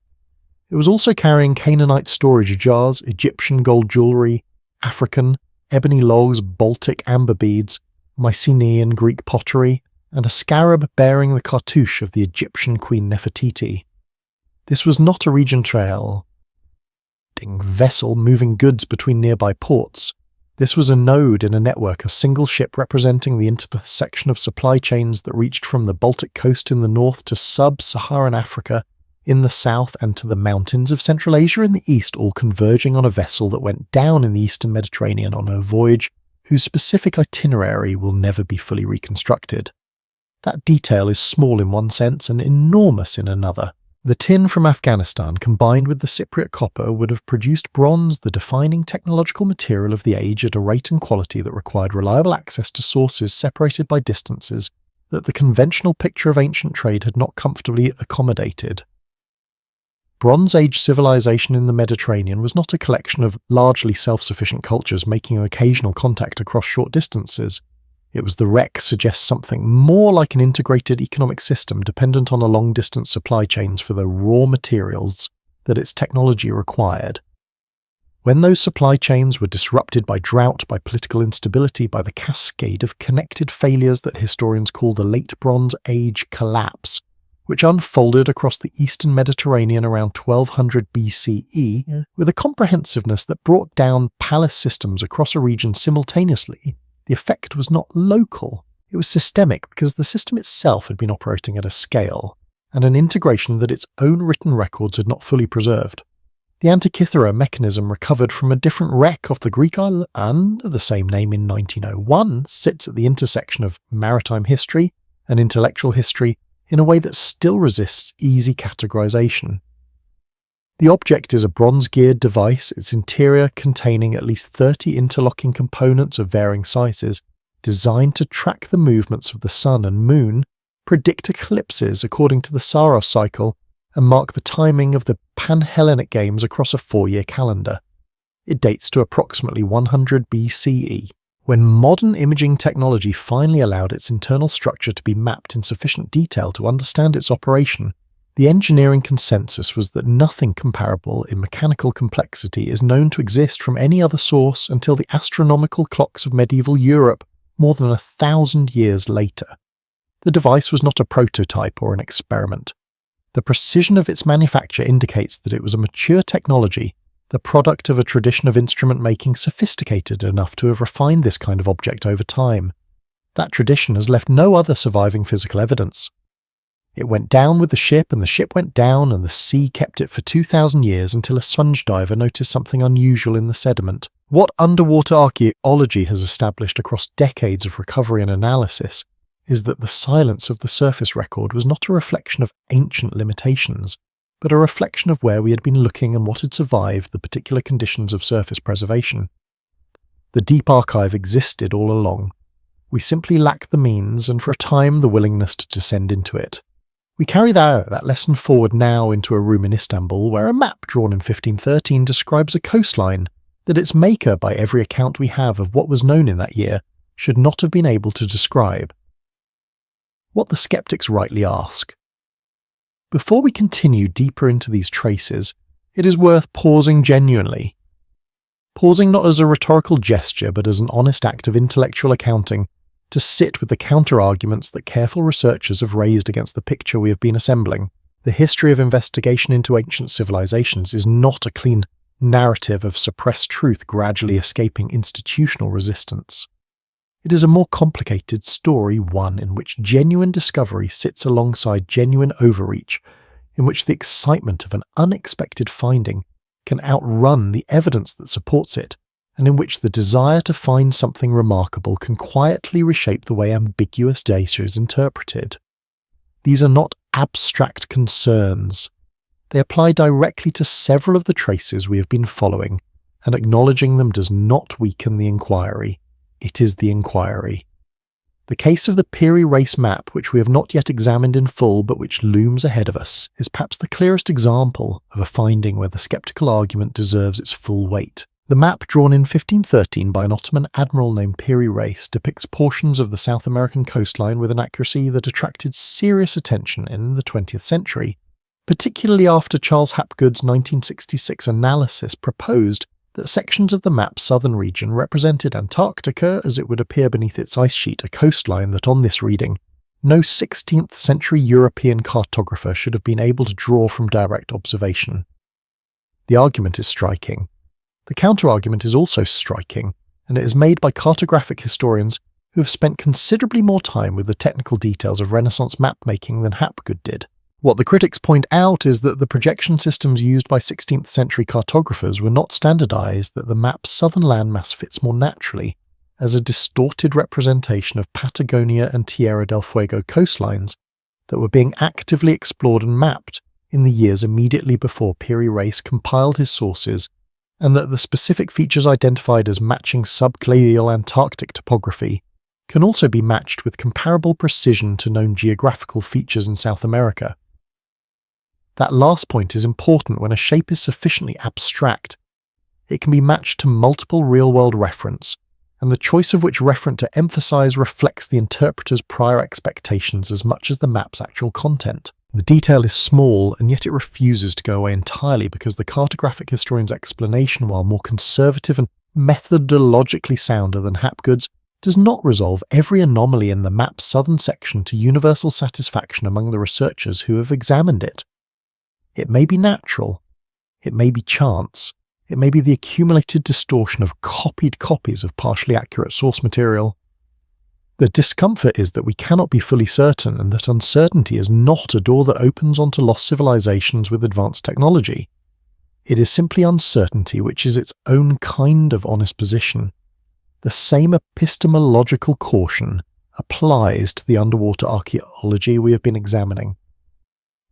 It was also carrying Canaanite storage jars, Egyptian gold jewellery, African, ebony logs, Baltic amber beads, Mycenaean Greek pottery, and a scarab bearing the cartouche of the Egyptian Queen Nefertiti. This was not a region trail vessel moving goods between nearby ports. This was a node in a network, a single ship representing the intersection of supply chains that reached from the Baltic coast in the north to sub-Saharan Africa in the south and to the mountains of Central Asia in the east, all converging on a vessel that went down in the eastern Mediterranean on a voyage whose specific itinerary will never be fully reconstructed. That detail is small in one sense and enormous in another. The tin from Afghanistan combined with the Cypriot copper would have produced bronze, the defining technological material of the age, at a rate and quality that required reliable access to sources separated by distances that the conventional picture of ancient trade had not comfortably accommodated. Bronze Age civilization in the Mediterranean was not a collection of largely self-sufficient cultures making occasional contact across short distances. It was the wreck suggests something more like an integrated economic system dependent on a long-distance supply chains for the raw materials that its technology required. When those supply chains were disrupted by drought, by political instability, by the cascade of connected failures that historians call the Late Bronze Age collapse, which unfolded across the eastern Mediterranean around 1200 BCE with a comprehensiveness that brought down palace systems across a region simultaneously, the effect was not local, it was systemic because the system itself had been operating at a scale, and an integration that its own written records had not fully preserved. The Antikythera mechanism, recovered from a different wreck off the Greek island of the same name in 1901, sits at the intersection of maritime history and intellectual history in a way that still resists easy categorization. The object is a bronze-geared device, its interior containing at least 30 interlocking components of varying sizes, designed to track the movements of the sun and moon, predict eclipses according to the Saros cycle, and mark the timing of the Pan-Hellenic Games across a 4-year calendar. It dates to approximately 100 BCE. When modern imaging technology finally allowed its internal structure to be mapped in sufficient detail to understand its operation, the engineering consensus was that nothing comparable in mechanical complexity is known to exist from any other source until the astronomical clocks of medieval Europe more than 1,000 years later. The device was not a prototype or an experiment. The precision of its manufacture indicates that it was a mature technology, the product of a tradition of instrument making sophisticated enough to have refined this kind of object over time. That tradition has left no other surviving physical evidence. It went down with the ship, and the ship went down, and the sea kept it for 2,000 years until a sponge diver noticed something unusual in the sediment. What underwater archaeology has established across decades of recovery and analysis is that the silence of the surface record was not a reflection of ancient limitations, but a reflection of where we had been looking and what had survived the particular conditions of surface preservation. The deep archive existed all along. We simply lacked the means and for a time the willingness to descend into it. We carry that lesson forward now into a room in Istanbul where a map drawn in 1513 describes a coastline that its maker, by every account we have of what was known in that year, should not have been able to describe. What the skeptics rightly ask. Before we continue deeper into these traces, it is worth pausing genuinely. Pausing not as a rhetorical gesture but as an honest act of intellectual accounting, to sit with the counter-arguments that careful researchers have raised against the picture we have been assembling. The history of investigation into ancient civilizations is not a clean narrative of suppressed truth gradually escaping institutional resistance. It is a more complicated story, one in which genuine discovery sits alongside genuine overreach, in which the excitement of an unexpected finding can outrun the evidence that supports it, and in which the desire to find something remarkable can quietly reshape the way ambiguous data is interpreted. These are not abstract concerns. They apply directly to several of the traces we have been following, and acknowledging them does not weaken the inquiry. It is the inquiry. The case of the Peary race map, which we have not yet examined in full but which looms ahead of us, is perhaps the clearest example of a finding where the skeptical argument deserves its full weight. The map, drawn in 1513 by an Ottoman admiral named Peary Race, depicts portions of the South American coastline with an accuracy that attracted serious attention in the 20th century, particularly after Charles Hapgood's 1966 analysis proposed that sections of the map's southern region represented Antarctica as it would appear beneath its ice sheet, a coastline that on this reading no 16th century European cartographer should have been able to draw from direct observation. The argument is striking. The counter-argument is also striking, and it is made by cartographic historians who have spent considerably more time with the technical details of Renaissance map-making than Hapgood did. What the critics point out is that the projection systems used by 16th century cartographers were not standardized, that the map's southern landmass fits more naturally as a distorted representation of Patagonia and Tierra del Fuego coastlines that were being actively explored and mapped in the years immediately before Peary Race compiled his sources, and that the specific features identified as matching subglacial Antarctic topography can also be matched with comparable precision to known geographical features in South America. That last point is important when a shape is sufficiently abstract. It can be matched to multiple real-world reference, and the choice of which referent to emphasize reflects the interpreter's prior expectations as much as the map's actual content. The detail is small, and yet it refuses to go away entirely because the cartographic historian's explanation, while more conservative and methodologically sounder than Hapgood's, does not resolve every anomaly in the map's southern section to universal satisfaction among the researchers who have examined it. It may be natural, it may be chance, it may be the accumulated distortion of copied copies of partially accurate source material. The discomfort is that we cannot be fully certain, and that uncertainty is not a door that opens onto lost civilizations with advanced technology. It is simply uncertainty which is its own kind of honest position. The same epistemological caution applies to the underwater archaeology we have been examining.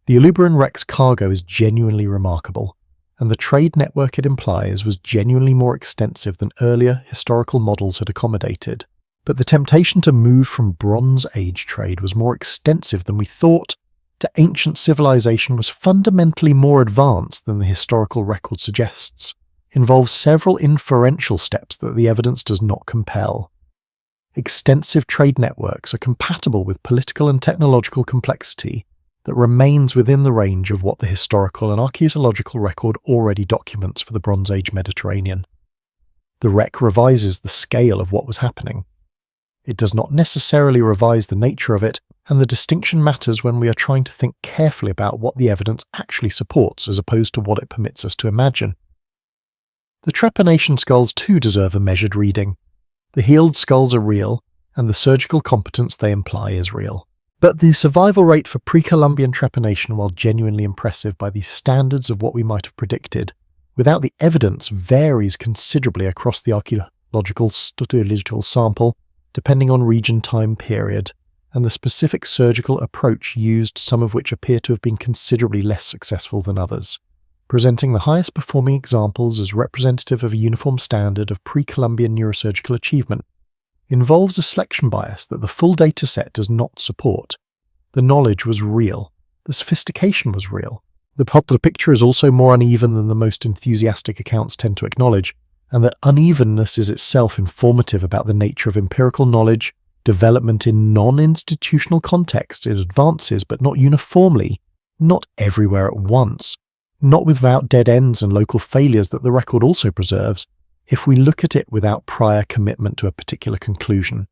The Ulubaran wreck's cargo is genuinely remarkable, and the trade network it implies was genuinely more extensive than earlier historical models had accommodated. But the temptation to move from Bronze Age trade was more extensive than we thought, to ancient civilization was fundamentally more advanced than the historical record suggests, involves several inferential steps that the evidence does not compel. Extensive trade networks are compatible with political and technological complexity that remains within the range of what the historical and archaeological record already documents for the Bronze Age Mediterranean. The wreck revises the scale of what was happening. It does not necessarily revise the nature of it, and the distinction matters when we are trying to think carefully about what the evidence actually supports as opposed to what it permits us to imagine. The trepanation skulls too deserve a measured reading. The healed skulls are real, and the surgical competence they imply is real. But the survival rate for pre-Columbian trepanation, while genuinely impressive by the standards of what we might have predicted, without the evidence varies considerably across the archaeological sample, depending on region, time period, and the specific surgical approach used, some of which appear to have been considerably less successful than others, presenting the highest performing examples as representative of a uniform standard of pre-Columbian neurosurgical achievement, involves a selection bias that the full data set does not support. The knowledge was real. The sophistication was real. The picture is also more uneven than the most enthusiastic accounts tend to acknowledge, and that unevenness is itself informative about the nature of empirical knowledge. Development in non-institutional context, it advances, but not uniformly, not everywhere at once, not without dead ends and local failures that the record also preserves, if we look at it without prior commitment to a particular conclusion.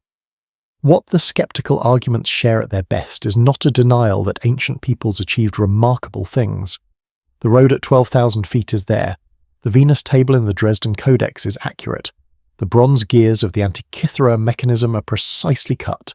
What the skeptical arguments share at their best is not a denial that ancient peoples achieved remarkable things. The road at 12,000 feet is there. The Venus table in the Dresden Codex is accurate. The bronze gears of the Antikythera mechanism are precisely cut.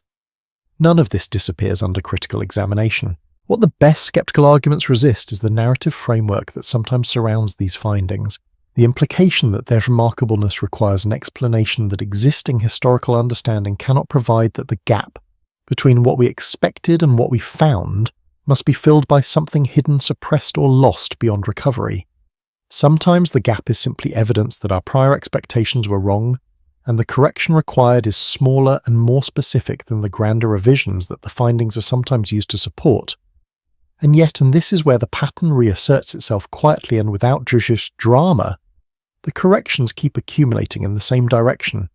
None of this disappears under critical examination. What the best skeptical arguments resist is the narrative framework that sometimes surrounds these findings, the implication that their remarkableness requires an explanation that existing historical understanding cannot provide, that the gap between what we expected and what we found must be filled by something hidden, suppressed, or lost beyond recovery. Sometimes the gap is simply evidence that our prior expectations were wrong, and the correction required is smaller and more specific than the grander revisions that the findings are sometimes used to support. And yet, and this is where the pattern reasserts itself quietly and without judicious drama, the corrections keep accumulating in the same direction.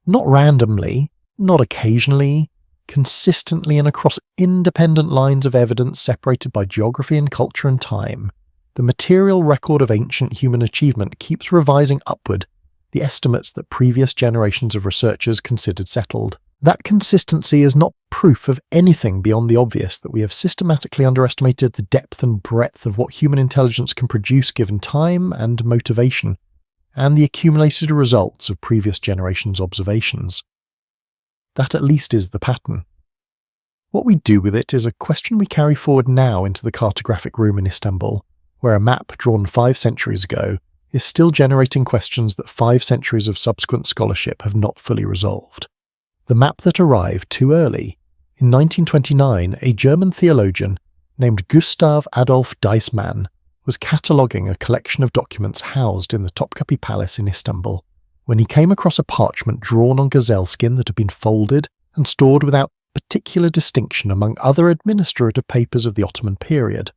Not randomly, not occasionally, consistently and across independent lines of evidence separated by geography and culture and time. The material record of ancient human achievement keeps revising upward the estimates that previous generations of researchers considered settled. That consistency is not proof of anything beyond the obvious, that we have systematically underestimated the depth and breadth of what human intelligence can produce given time and motivation, and the accumulated results of previous generations' observations. That at least is the pattern. What we do with it is a question we carry forward now into the cartographic room in Istanbul, where a map drawn 5 centuries ago is still generating questions that 5 centuries of subsequent scholarship have not fully resolved. The map that arrived too early. In 1929, a German theologian named Gustav Adolf Deissmann was cataloguing a collection of documents housed in the Topkapi Palace in Istanbul, when he came across a parchment drawn on gazelle skin that had been folded and stored without particular distinction among other administrative papers of the Ottoman period.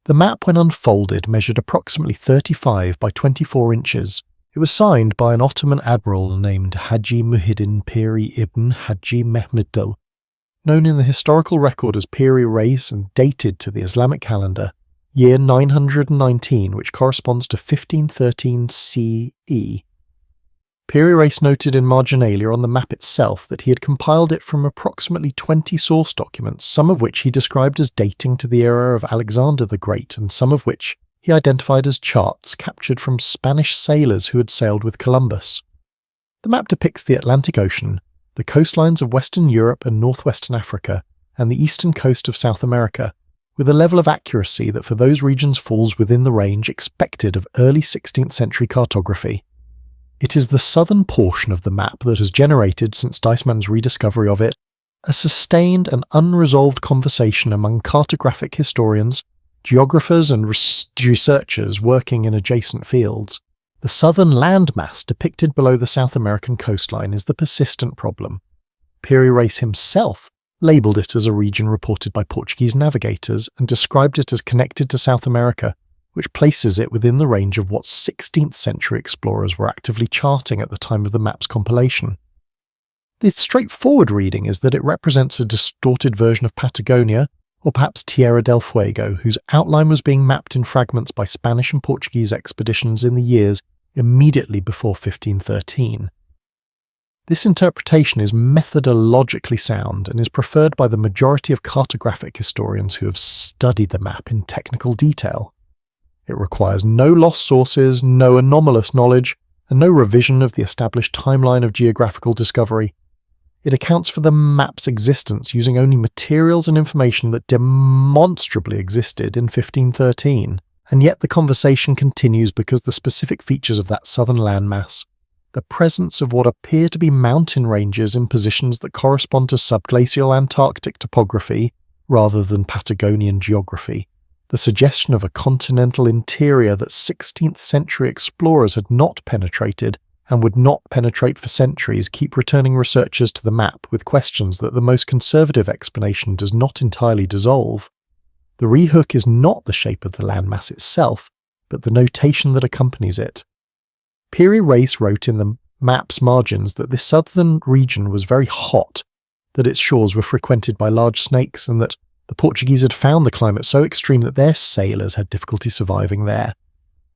The map, when unfolded, measured approximately 35 by 24 inches. It was signed by an Ottoman admiral named Haji Muhyiddin Piri ibn Haji Mehmed, known in the historical record as Piri Reis and dated to the Islamic calendar, year 919, which corresponds to 1513 CE. Piri Reis noted in marginalia on the map itself that he had compiled it from approximately 20 source documents, some of which he described as dating to the era of Alexander the Great, and some of which he identified as charts captured from Spanish sailors who had sailed with Columbus. The map depicts the Atlantic Ocean, the coastlines of Western Europe and northwestern Africa, and the eastern coast of South America, with a level of accuracy that for those regions falls within the range expected of early 16th century cartography. It is the southern portion of the map that has generated, since Deissmann's rediscovery of it, a sustained and unresolved conversation among cartographic historians, geographers and researchers working in adjacent fields. The southern landmass depicted below the South American coastline is the persistent problem. Piri Reis himself labelled it as a region reported by Portuguese navigators and described it as connected to South America, which places it within the range of what 16th century explorers were actively charting at the time of the map's compilation. The straightforward reading is that it represents a distorted version of Patagonia, or perhaps Tierra del Fuego, whose outline was being mapped in fragments by Spanish and Portuguese expeditions in the years immediately before 1513. This interpretation is methodologically sound and is preferred by the majority of cartographic historians who have studied the map in technical detail. It requires no lost sources, no anomalous knowledge, and no revision of the established timeline of geographical discovery. It accounts for the map's existence using only materials and information that demonstrably existed in 1513, and yet the conversation continues because the specific features of that southern landmass, the presence of what appear to be mountain ranges in positions that correspond to subglacial Antarctic topography rather than Patagonian geography, the suggestion of a continental interior that 16th century explorers had not penetrated and would not penetrate for centuries keep returning researchers to the map with questions that the most conservative explanation does not entirely dissolve. The rehook is not the shape of the landmass itself, but the notation that accompanies it. Piri Reis wrote in the map's margins that this southern region was very hot, that its shores were frequented by large snakes, and that the Portuguese had found the climate so extreme that their sailors had difficulty surviving there.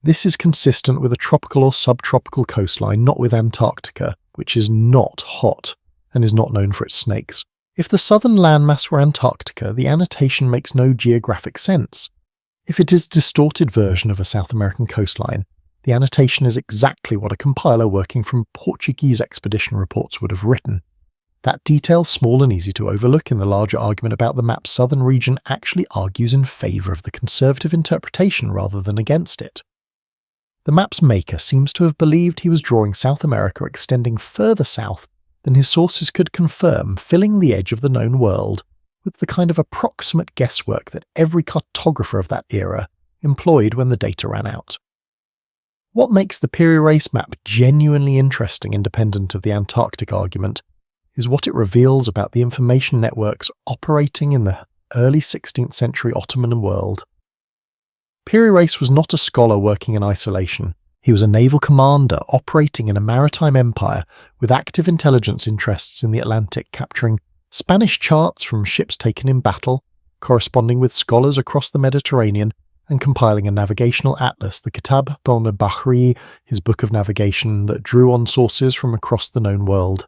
This is consistent with a tropical or subtropical coastline, not with Antarctica, which is not hot and is not known for its snakes. If the southern landmass were Antarctica, the annotation makes no geographic sense. If it is a distorted version of a South American coastline, the annotation is exactly what a compiler working from Portuguese expedition reports would have written. That detail, small and easy to overlook in the larger argument about the map's southern region, actually argues in favour of the conservative interpretation rather than against it. The map's maker seems to have believed he was drawing South America extending further south than his sources could confirm, filling the edge of the known world with the kind of approximate guesswork that every cartographer of that era employed when the data ran out. What makes the Piri Reis map genuinely interesting independent of the Antarctic argument is what it reveals about the information networks operating in the early 16th century Ottoman world. Piri Reis was not a scholar working in isolation. He was a naval commander operating in a maritime empire with active intelligence interests in the Atlantic, capturing Spanish charts from ships taken in battle, corresponding with scholars across the Mediterranean, and compiling a navigational atlas, the Kitab al-Bahri, his book of navigation that drew on sources from across the known world.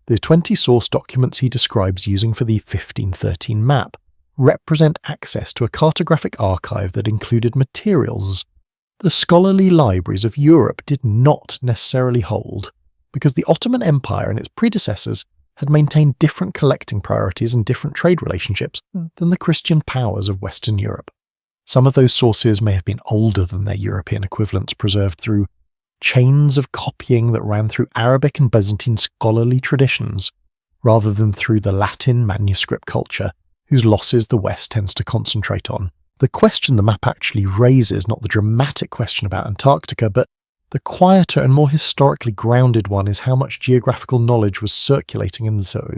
The 20 source documents he describes using for the 1513 map represent access to a cartographic archive that included materials the scholarly libraries of Europe did not necessarily hold, because the Ottoman Empire and its predecessors had maintained different collecting priorities and different trade relationships than the Christian powers of Western Europe. Some of those sources may have been older than their European equivalents, preserved through chains of copying that ran through Arabic and Byzantine scholarly traditions, rather than through the Latin manuscript culture, whose losses the West tends to concentrate on. The question the map actually raises, not the dramatic question about Antarctica, but the quieter and more historically grounded one, is how much geographical knowledge was circulating in the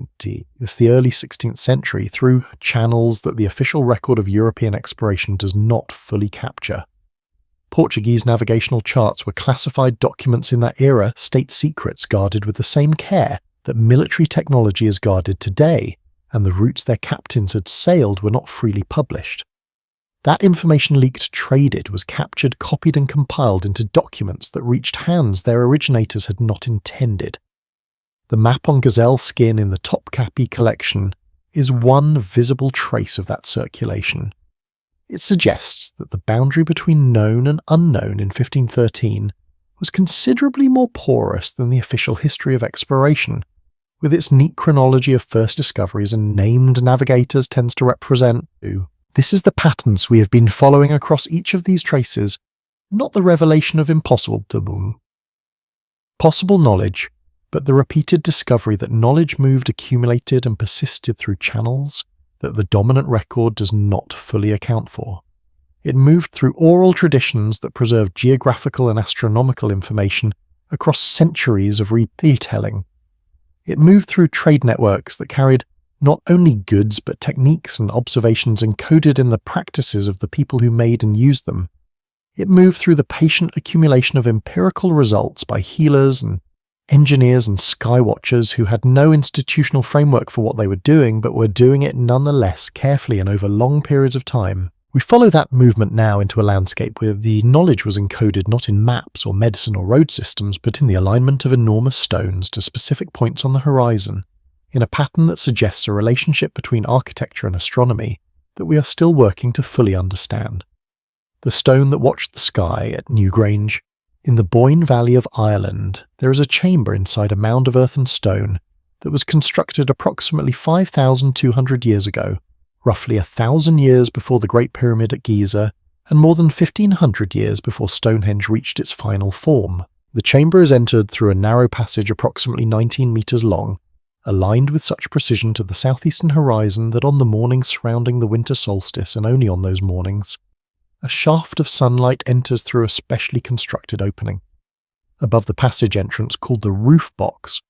early 16th century through channels that the official record of European exploration does not fully capture. Portuguese navigational charts were classified documents in that era, state secrets guarded with the same care that military technology is guarded today, and the routes their captains had sailed were not freely published. That information leaked traded was captured, copied and compiled into documents that reached hands their originators had not intended. The map on gazelle skin in the Topkapi collection is one visible trace of that circulation. It suggests that the boundary between known and unknown in 1513 was considerably more porous than the official history of exploration, with its neat chronology of first discoveries and named navigators tends to represent. This is the patterns we have been following across each of these traces, not the revelation of possible knowledge, but the repeated discovery that knowledge moved, accumulated and persisted through channels that the dominant record does not fully account for. It moved through oral traditions that preserved geographical and astronomical information across centuries of retelling. It moved through trade networks that carried not only goods but techniques and observations encoded in the practices of the people who made and used them. It moved through the patient accumulation of empirical results by healers and engineers and skywatchers who had no institutional framework for what they were doing, but were doing it nonetheless carefully and over long periods of time. We follow that movement now into a landscape where the knowledge was encoded not in maps or medicine or road systems, but in the alignment of enormous stones to specific points on the horizon, in a pattern that suggests a relationship between architecture and astronomy that we are still working to fully understand. The stone that watched the sky at Newgrange. In the Boyne Valley of Ireland, there is a chamber inside a mound of earth and stone that was constructed approximately 5,200 years ago, roughly 1,000 years before the Great Pyramid at Giza, and more than 1,500 years before Stonehenge reached its final form. The chamber is entered through a narrow passage approximately 19 meters long, aligned with such precision to the southeastern horizon that on the mornings surrounding the winter solstice, and only on those mornings, a shaft of sunlight enters through a specially constructed opening. Above the passage entrance, called the roof box,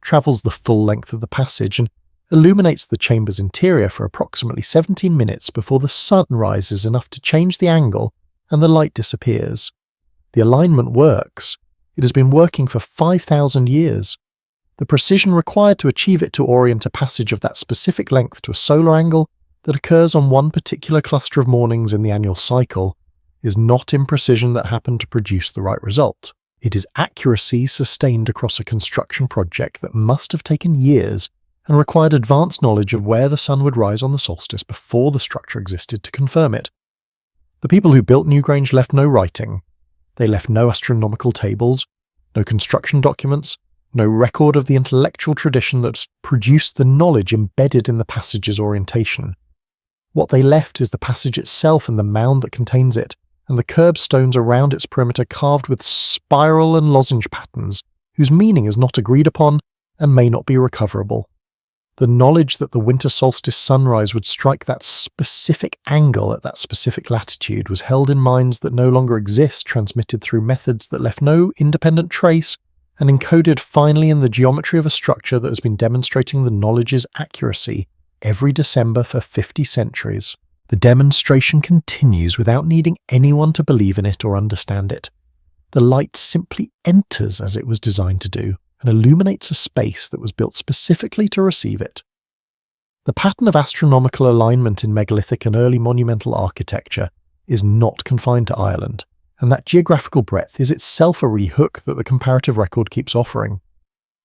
travels the full length of the passage and illuminates the chamber's interior for approximately 17 minutes before the sun rises enough to change the angle and the light disappears. The alignment works. It has been working for 5,000 years. The precision required to achieve it to orient a passage of that specific length to a solar angle that occurs on one particular cluster of mornings in the annual cycle is not imprecision that happened to produce the right result. It is accuracy sustained across a construction project that must have taken years and required advanced knowledge of where the sun would rise on the solstice before the structure existed to confirm it. The people who built Newgrange left no writing. They left no astronomical tables, no construction documents, no record of the intellectual tradition that's produced the knowledge embedded in the passage's orientation. What they left is the passage itself and the mound that contains it, and the curbstones around its perimeter carved with spiral and lozenge patterns, whose meaning is not agreed upon and may not be recoverable. The knowledge that the winter solstice sunrise would strike that specific angle at that specific latitude was held in minds that no longer exist, transmitted through methods that left no independent trace, and encoded finally in the geometry of a structure that has been demonstrating the knowledge's accuracy every December for 50 centuries. The demonstration continues without needing anyone to believe in it or understand it. The light simply enters as it was designed to do, and illuminates a space that was built specifically to receive it. The pattern of astronomical alignment in megalithic and early monumental architecture is not confined to Ireland, and that geographical breadth is itself a rehook that the comparative record keeps offering.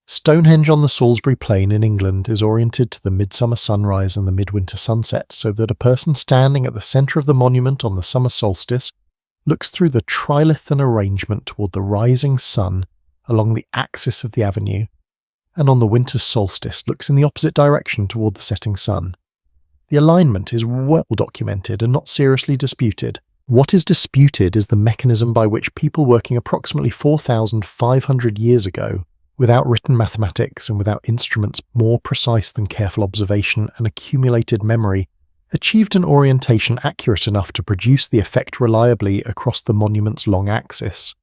Stonehenge on the Salisbury Plain in England is oriented to the midsummer sunrise and the midwinter sunset, so that a person standing at the centre of the monument on the summer solstice looks through the trilithon arrangement toward the rising sun along the axis of the avenue, and on the winter solstice looks in the opposite direction toward the setting sun. The alignment is well documented and not seriously disputed. What is disputed is the mechanism by which people working approximately 4,500 years ago, without written mathematics and without instruments more precise than careful observation and accumulated memory, achieved an orientation accurate enough to produce the effect reliably across the monument's long axis.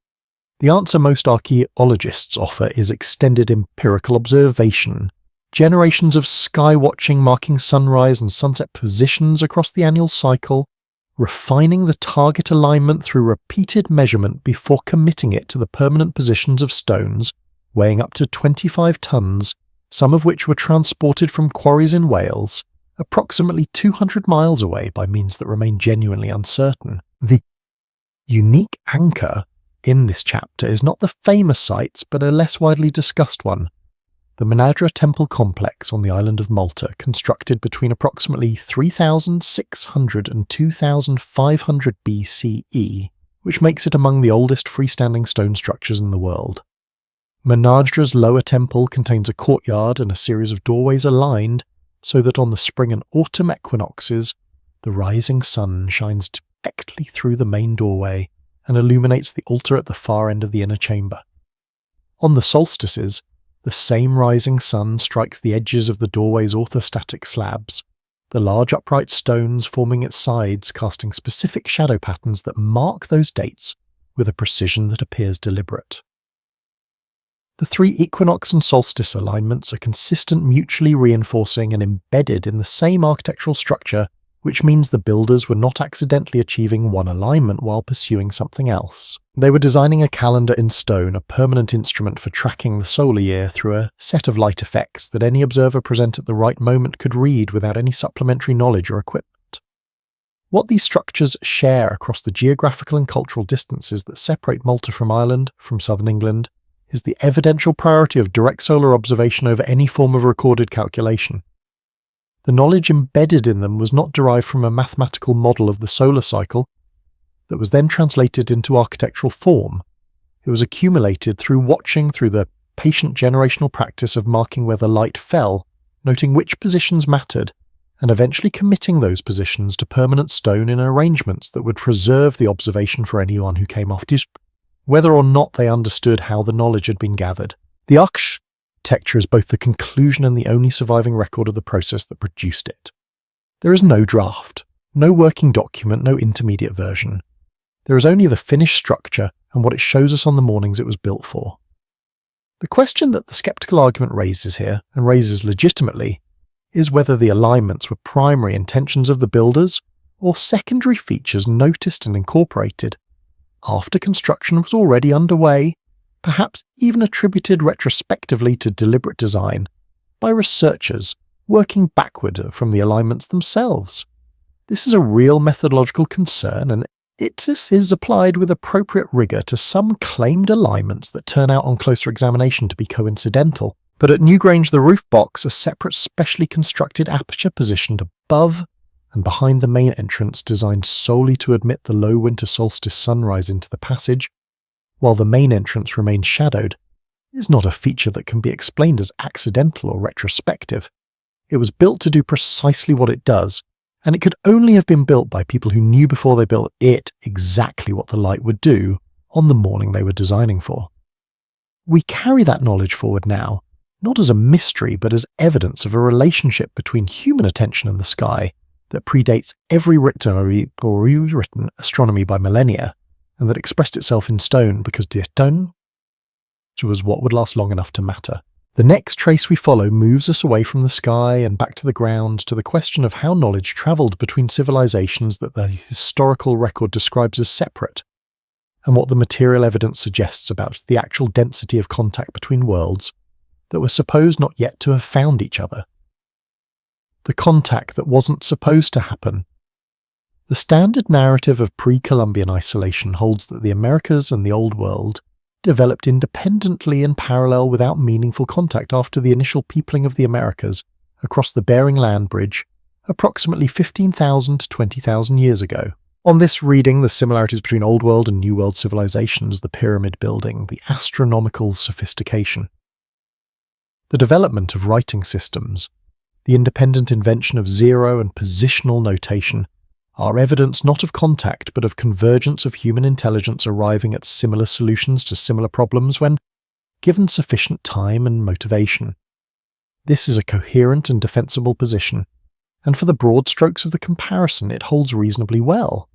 The answer most archaeologists offer is extended empirical observation, generations of sky watching marking sunrise and sunset positions across the annual cycle, refining the target alignment through repeated measurement before committing it to the permanent positions of stones, weighing up to 25 tons, some of which were transported from quarries in Wales, approximately 200 miles away by means that remain genuinely uncertain. The unique anchor in this chapter is not the famous site, but a less widely discussed one. The Menadra Temple complex on the island of Malta, constructed between approximately 3,600 and 2,500 BCE, which makes it among the oldest freestanding stone structures in the world. Menadra's lower temple contains a courtyard and a series of doorways aligned so that on the spring and autumn equinoxes, the rising sun shines directly through the main doorway and illuminates the altar at the far end of the inner chamber. On the solstices, the same rising sun strikes the edges of the doorway's orthostatic slabs, the large upright stones forming its sides casting specific shadow patterns that mark those dates with a precision that appears deliberate. The three equinox and solstice alignments are consistent, mutually reinforcing and embedded in the same architectural structure, which means the builders were not accidentally achieving one alignment while pursuing something else. They were designing a calendar in stone, a permanent instrument for tracking the solar year through a set of light effects that any observer present at the right moment could read without any supplementary knowledge or equipment. What these structures share across the geographical and cultural distances that separate Malta from Ireland, from southern England, is the evidential priority of direct solar observation over any form of recorded calculation. The knowledge embedded in them was not derived from a mathematical model of the solar cycle that was then translated into architectural form. It was accumulated through watching through the patient generational practice of marking where the light fell, noting which positions mattered, and eventually committing those positions to permanent stone in arrangements that would preserve the observation for anyone who came off whether or not they understood how the knowledge had been gathered. The architecture is both the conclusion and the only surviving record of the process that produced it. There is no draft, no working document, no intermediate version. There is only the finished structure and what it shows us on the mornings it was built for. The question that the skeptical argument raises here, and raises legitimately, is whether the alignments were primary intentions of the builders or secondary features noticed and incorporated after construction was already underway, perhaps even attributed retrospectively to deliberate design by researchers working backward from the alignments themselves. This is a real methodological concern, and it is applied with appropriate rigour to some claimed alignments that turn out on closer examination to be coincidental. But at Newgrange the roof box, a separate specially constructed aperture positioned above and behind the main entrance designed solely to admit the low winter solstice sunrise into the passage, while the main entrance remains shadowed, is not a feature that can be explained as accidental or retrospective. It was built to do precisely what it does, and it could only have been built by people who knew before they built it exactly what the light would do on the morning they were designing for. We carry that knowledge forward now, not as a mystery but as evidence of a relationship between human attention and the sky that predates every written or rewritten astronomy by millennia, and that expressed itself in stone because stone was what would last long enough to matter. The next trace we follow moves us away from the sky and back to the ground to the question of how knowledge travelled between civilizations that the historical record describes as separate, and what the material evidence suggests about the actual density of contact between worlds that were supposed not yet to have found each other. The contact that wasn't supposed to happen. The standard narrative of pre-Columbian isolation holds that the Americas and the Old World developed independently in parallel without meaningful contact after the initial peopling of the Americas across the Bering Land Bridge approximately 15,000 to 20,000 years ago. On this reading, the similarities between Old World and New World civilizations, the pyramid building, the astronomical sophistication, the development of writing systems, the independent invention of zero and positional notation, are evidence not of contact but of convergence of human intelligence arriving at similar solutions to similar problems when given sufficient time and motivation. This is a coherent and defensible position, and for the broad strokes of the comparison it holds reasonably well.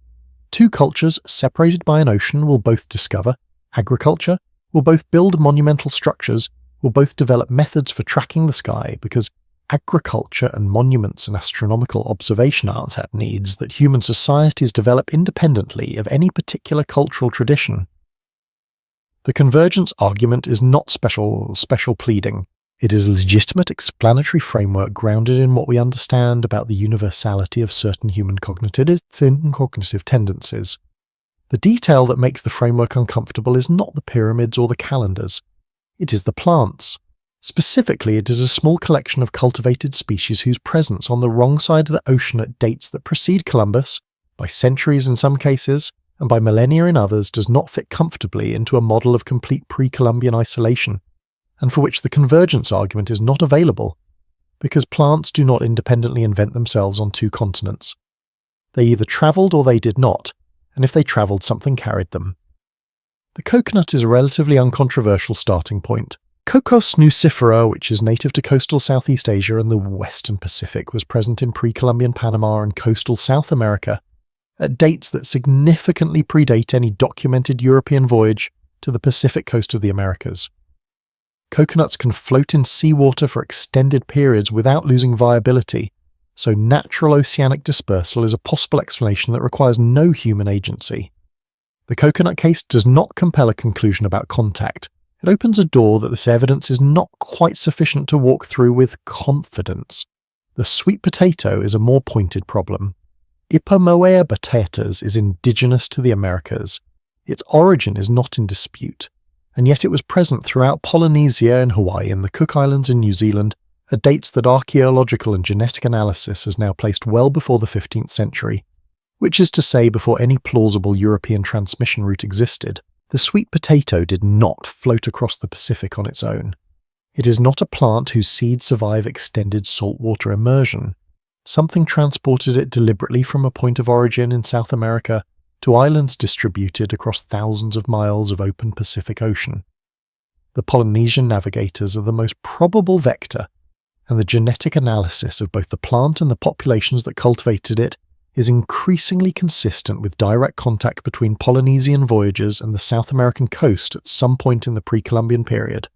Two cultures separated by an ocean will both discover agriculture, will both build monumental structures, will both develop methods for tracking the sky because agriculture and monuments and astronomical observation aren't at needs that human societies develop independently of any particular cultural tradition. The convergence argument is not special pleading. It is a legitimate explanatory framework grounded in what we understand about the universality of certain human cognitive tendencies. The detail that makes the framework uncomfortable is not the pyramids or the calendars. It is the plants. Specifically, it is a small collection of cultivated species whose presence on the wrong side of the ocean at dates that precede Columbus, by centuries in some cases, and by millennia in others, does not fit comfortably into a model of complete pre-Columbian isolation, and for which the convergence argument is not available, because plants do not independently invent themselves on two continents. They either travelled or they did not, and if they travelled, something carried them. The coconut is a relatively uncontroversial starting point. Cocos nucifera, which is native to coastal Southeast Asia and the Western Pacific, was present in pre-Columbian Panama and coastal South America at dates that significantly predate any documented European voyage to the Pacific coast of the Americas. Coconuts can float in seawater for extended periods without losing viability, so natural oceanic dispersal is a possible explanation that requires no human agency. The coconut case does not compel a conclusion about contact. It opens a door that this evidence is not quite sufficient to walk through with confidence. The sweet potato is a more pointed problem. Ipomoea batatas is indigenous to the Americas. Its origin is not in dispute, and yet it was present throughout Polynesia and Hawaii and the Cook Islands in New Zealand at dates that archaeological and genetic analysis has now placed well before the 15th century, which is to say before any plausible European transmission route existed. The sweet potato did not float across the Pacific on its own. It is not a plant whose seeds survive extended saltwater immersion. Something transported it deliberately from a point of origin in South America to islands distributed across thousands of miles of open Pacific Ocean. The Polynesian navigators are the most probable vector, and the genetic analysis of both the plant and the populations that cultivated it is increasingly consistent with direct contact between Polynesian voyagers and the South American coast at some point in the pre-Columbian period.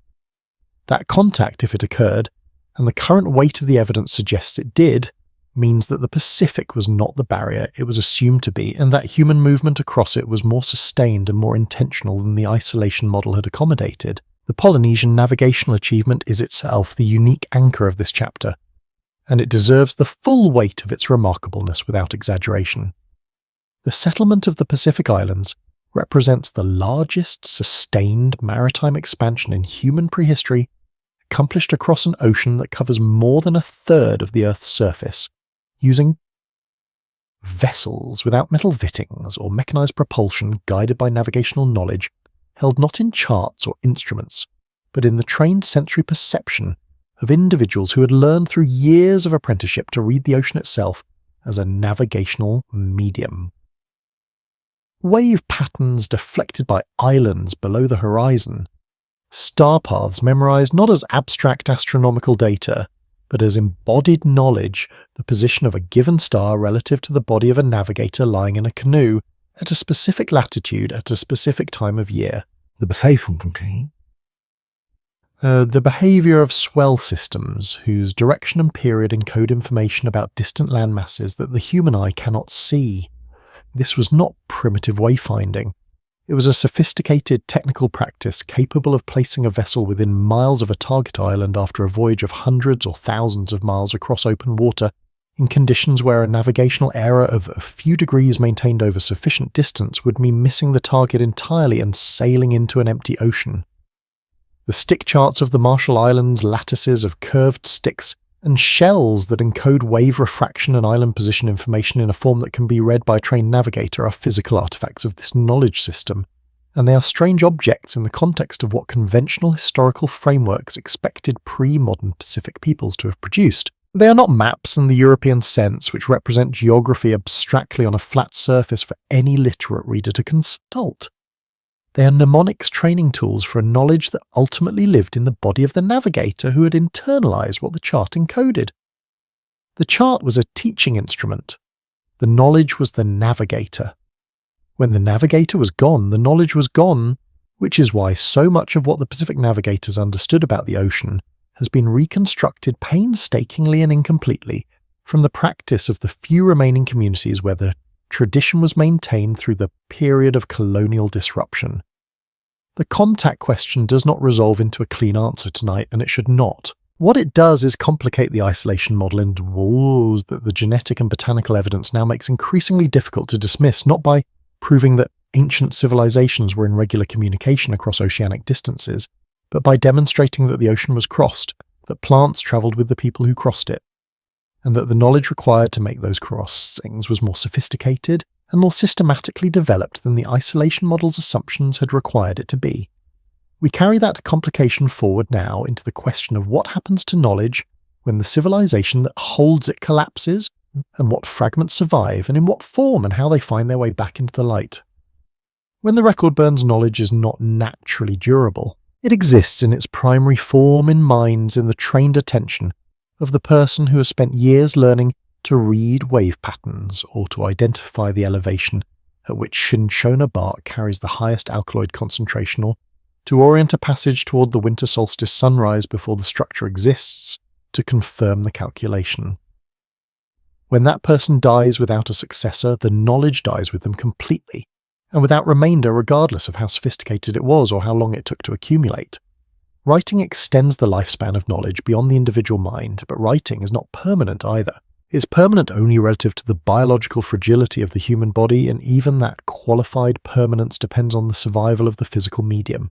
That contact, if it occurred, and the current weight of the evidence suggests it did, means that the Pacific was not the barrier it was assumed to be, and that human movement across it was more sustained and more intentional than the isolation model had accommodated. The Polynesian navigational achievement is itself the unique anchor of this chapter, and it deserves the full weight of its remarkableness without exaggeration. The settlement of the Pacific Islands represents the largest sustained maritime expansion in human prehistory, accomplished across an ocean that covers more than a third of the Earth's surface, using vessels without metal fittings or mechanized propulsion guided by navigational knowledge held not in charts or instruments, but in the trained sensory perception of individuals who had learned through years of apprenticeship to read the ocean itself as a navigational medium. Wave patterns deflected by islands below the horizon, star paths memorized not as abstract astronomical data, but as embodied knowledge, the position of a given star relative to the body of a navigator lying in a canoe at a specific latitude at a specific time of year. The behavior of swell systems, whose direction and period encode information about distant landmasses that the human eye cannot see. This was not primitive wayfinding. It was a sophisticated technical practice capable of placing a vessel within miles of a target island after a voyage of hundreds or thousands of miles across open water, in conditions where a navigational error of a few degrees maintained over sufficient distance would mean missing the target entirely and sailing into an empty ocean. The stick charts of the Marshall Islands, lattices of curved sticks, and shells that encode wave refraction and island position information in a form that can be read by a trained navigator are physical artifacts of this knowledge system, and they are strange objects in the context of what conventional historical frameworks expected pre-modern Pacific peoples to have produced. They are not maps in the European sense, which represent geography abstractly on a flat surface for any literate reader to consult. They are mnemonics training tools for a knowledge that ultimately lived in the body of the navigator who had internalized what the chart encoded. The chart was a teaching instrument. The knowledge was the navigator. When the navigator was gone, the knowledge was gone, which is why so much of what the Pacific navigators understood about the ocean has been reconstructed painstakingly and incompletely from the practice of the few remaining communities where the tradition was maintained through the period of colonial disruption. The contact question does not resolve into a clean answer tonight, and it should not. What it does is complicate the isolation model into walls that the genetic and botanical evidence now makes increasingly difficult to dismiss, not by proving that ancient civilizations were in regular communication across oceanic distances, but by demonstrating that the ocean was crossed, that plants travelled with the people who crossed it, and that the knowledge required to make those crossings was more sophisticated and more systematically developed than the isolation model's assumptions had required it to be. We carry that complication forward now into the question of what happens to knowledge when the civilization that holds it collapses, and what fragments survive, and in what form and how they find their way back into the light. When the record burns, knowledge is not naturally durable. It exists in its primary form in minds in the trained attention of the person who has spent years learning to read wave patterns or to identify the elevation at which cinchona bark carries the highest alkaloid concentration, or to orient a passage toward the winter solstice sunrise before the structure exists to confirm the calculation. When that person dies without a successor, the knowledge dies with them completely, and without remainder regardless of how sophisticated it was or how long it took to accumulate. Writing extends the lifespan of knowledge beyond the individual mind, but writing is not permanent either. It is permanent only relative to the biological fragility of the human body, and even that qualified permanence depends on the survival of the physical medium.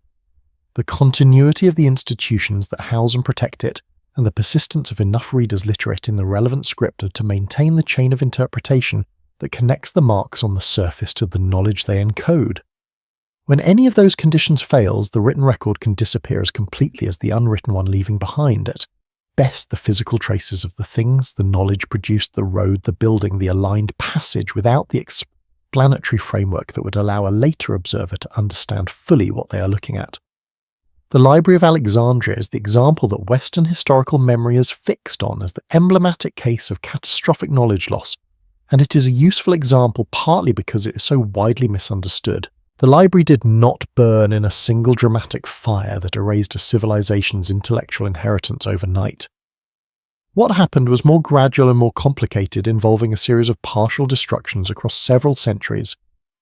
The continuity of the institutions that house and protect it, and the persistence of enough readers literate in the relevant script are to maintain the chain of interpretation that connects the marks on the surface to the knowledge they encode. When any of those conditions fails, the written record can disappear as completely as the unwritten one, leaving behind at best the physical traces of the things the knowledge produced, the road, the building, the aligned passage, without the explanatory framework that would allow a later observer to understand fully what they are looking at. The Library of Alexandria is the example that Western historical memory is fixed on as the emblematic case of catastrophic knowledge loss, and it is a useful example partly because it is so widely misunderstood. The library did not burn in a single dramatic fire that erased a civilization's intellectual inheritance overnight. What happened was more gradual and more complicated, involving a series of partial destructions across several centuries,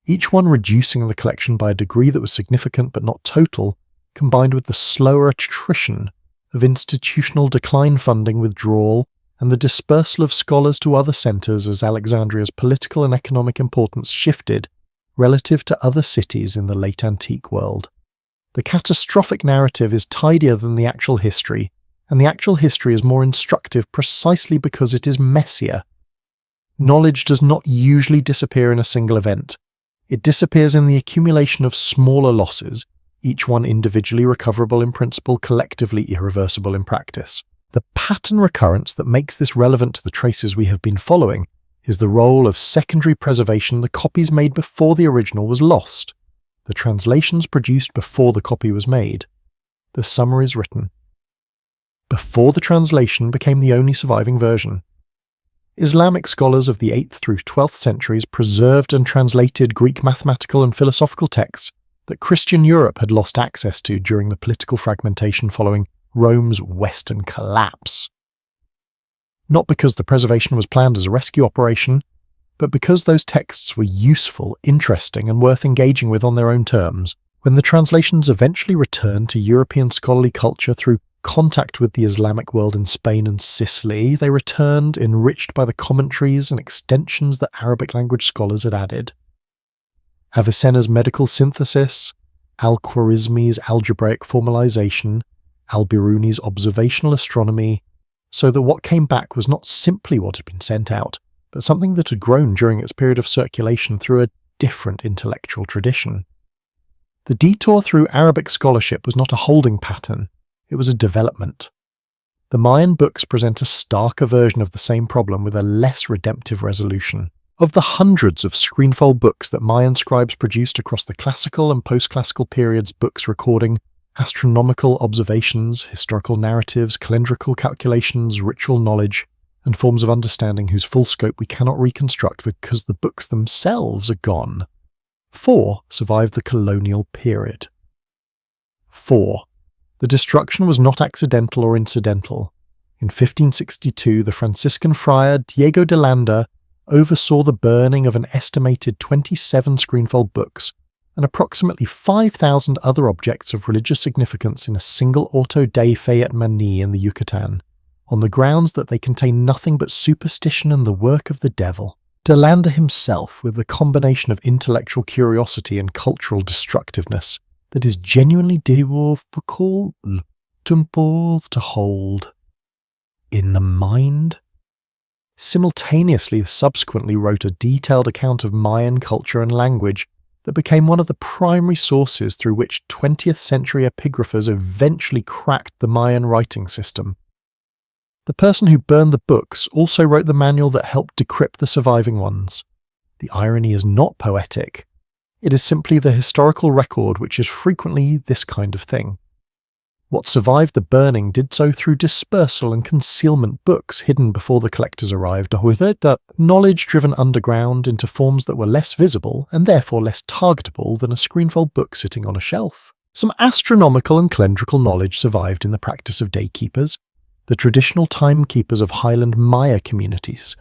each one reducing the collection by a degree that was significant but not total, combined with the slower attrition of institutional decline, funding withdrawal, and the dispersal of scholars to other centres as Alexandria's political and economic importance shifted relative to other cities in the late antique world. The catastrophic narrative is tidier than the actual history, and the actual history is more instructive precisely because it is messier. Knowledge does not usually disappear in a single event. It disappears in the accumulation of smaller losses, each one individually recoverable in principle, collectively irreversible in practice. The pattern recurrence that makes this relevant to the traces we have been following is the role of secondary preservation, the copies made before the original was lost, the translations produced before the copy was made. The summary is written. Before the translation became the only surviving version, Islamic scholars of the 8th through 12th centuries preserved and translated Greek mathematical and philosophical texts that Christian Europe had lost access to during the political fragmentation following Rome's Western collapse. Not because the preservation was planned as a rescue operation, but because those texts were useful, interesting, and worth engaging with on their own terms. When the translations eventually returned to European scholarly culture through contact with the Islamic world in Spain and Sicily, they returned enriched by the commentaries and extensions that Arabic language scholars had added. Avicenna's medical synthesis, Al-Khwarizmi's algebraic formalization, Al-Biruni's observational astronomy, so that what came back was not simply what had been sent out, but something that had grown during its period of circulation through a different intellectual tradition. The detour through Arabic scholarship was not a holding pattern, it was a development. The Mayan books present a starker version of the same problem with a less redemptive resolution. Of the hundreds of screenfold books that Mayan scribes produced across the classical and post-classical periods, books recording astronomical observations, historical narratives, calendrical calculations, ritual knowledge, and forms of understanding whose full scope we cannot reconstruct because the books themselves are gone, 4 survived the colonial period. 4. The destruction was not accidental or incidental. In 1562, the Franciscan friar Diego de Landa oversaw the burning of an estimated 27 screenfold books and approximately 5,000 other objects of religious significance in a single auto de fe at Mani in the Yucatan, on the grounds that they contain nothing but superstition and the work of the devil. De Landa himself, with the combination of intellectual curiosity and cultural destructiveness that is genuinely difficult to hold in the mind, simultaneously subsequently wrote a detailed account of Mayan culture and language that became one of the primary sources through which 20th century epigraphers eventually cracked the Mayan writing system. The person who burned the books also wrote the manual that helped decrypt the surviving ones. The irony is not poetic. It is simply the historical record, which is frequently this kind of thing. What survived the burning did so through dispersal and concealment, books hidden before the collectors arrived, or with it that knowledge driven underground into forms that were less visible and therefore less targetable than a screenfold book sitting on a shelf. Some astronomical and calendrical knowledge survived in the practice of daykeepers, the traditional timekeepers of Highland Maya communities,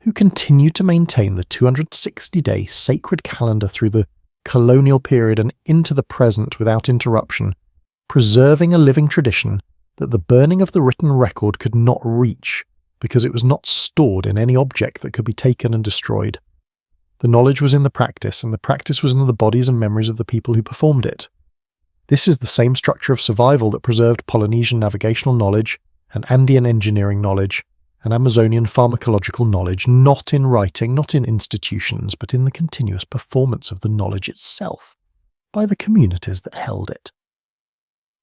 who continued to maintain the 260-day sacred calendar through the colonial period and into the present without interruption, preserving a living tradition that the burning of the written record could not reach because it was not stored in any object that could be taken and destroyed. The knowledge was in the practice, and the practice was in the bodies and memories of the people who performed it. This is the same structure of survival that preserved Polynesian navigational knowledge and Andean engineering knowledge and Amazonian pharmacological knowledge, not in writing, not in institutions, but in the continuous performance of the knowledge itself, by the communities that held it.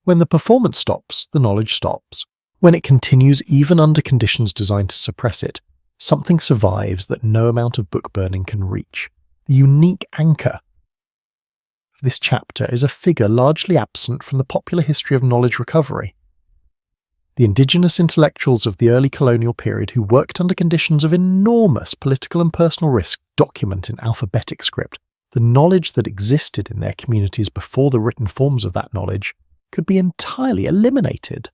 When the performance stops, the knowledge stops. When it continues even under conditions designed to suppress it, something survives that no amount of book burning can reach. The unique anchor of this chapter is a figure largely absent from the popular history of knowledge recovery. The indigenous intellectuals of the early colonial period who worked under conditions of enormous political and personal risk document in alphabetic script the knowledge that existed in their communities before the written forms of that knowledge could be entirely eliminated.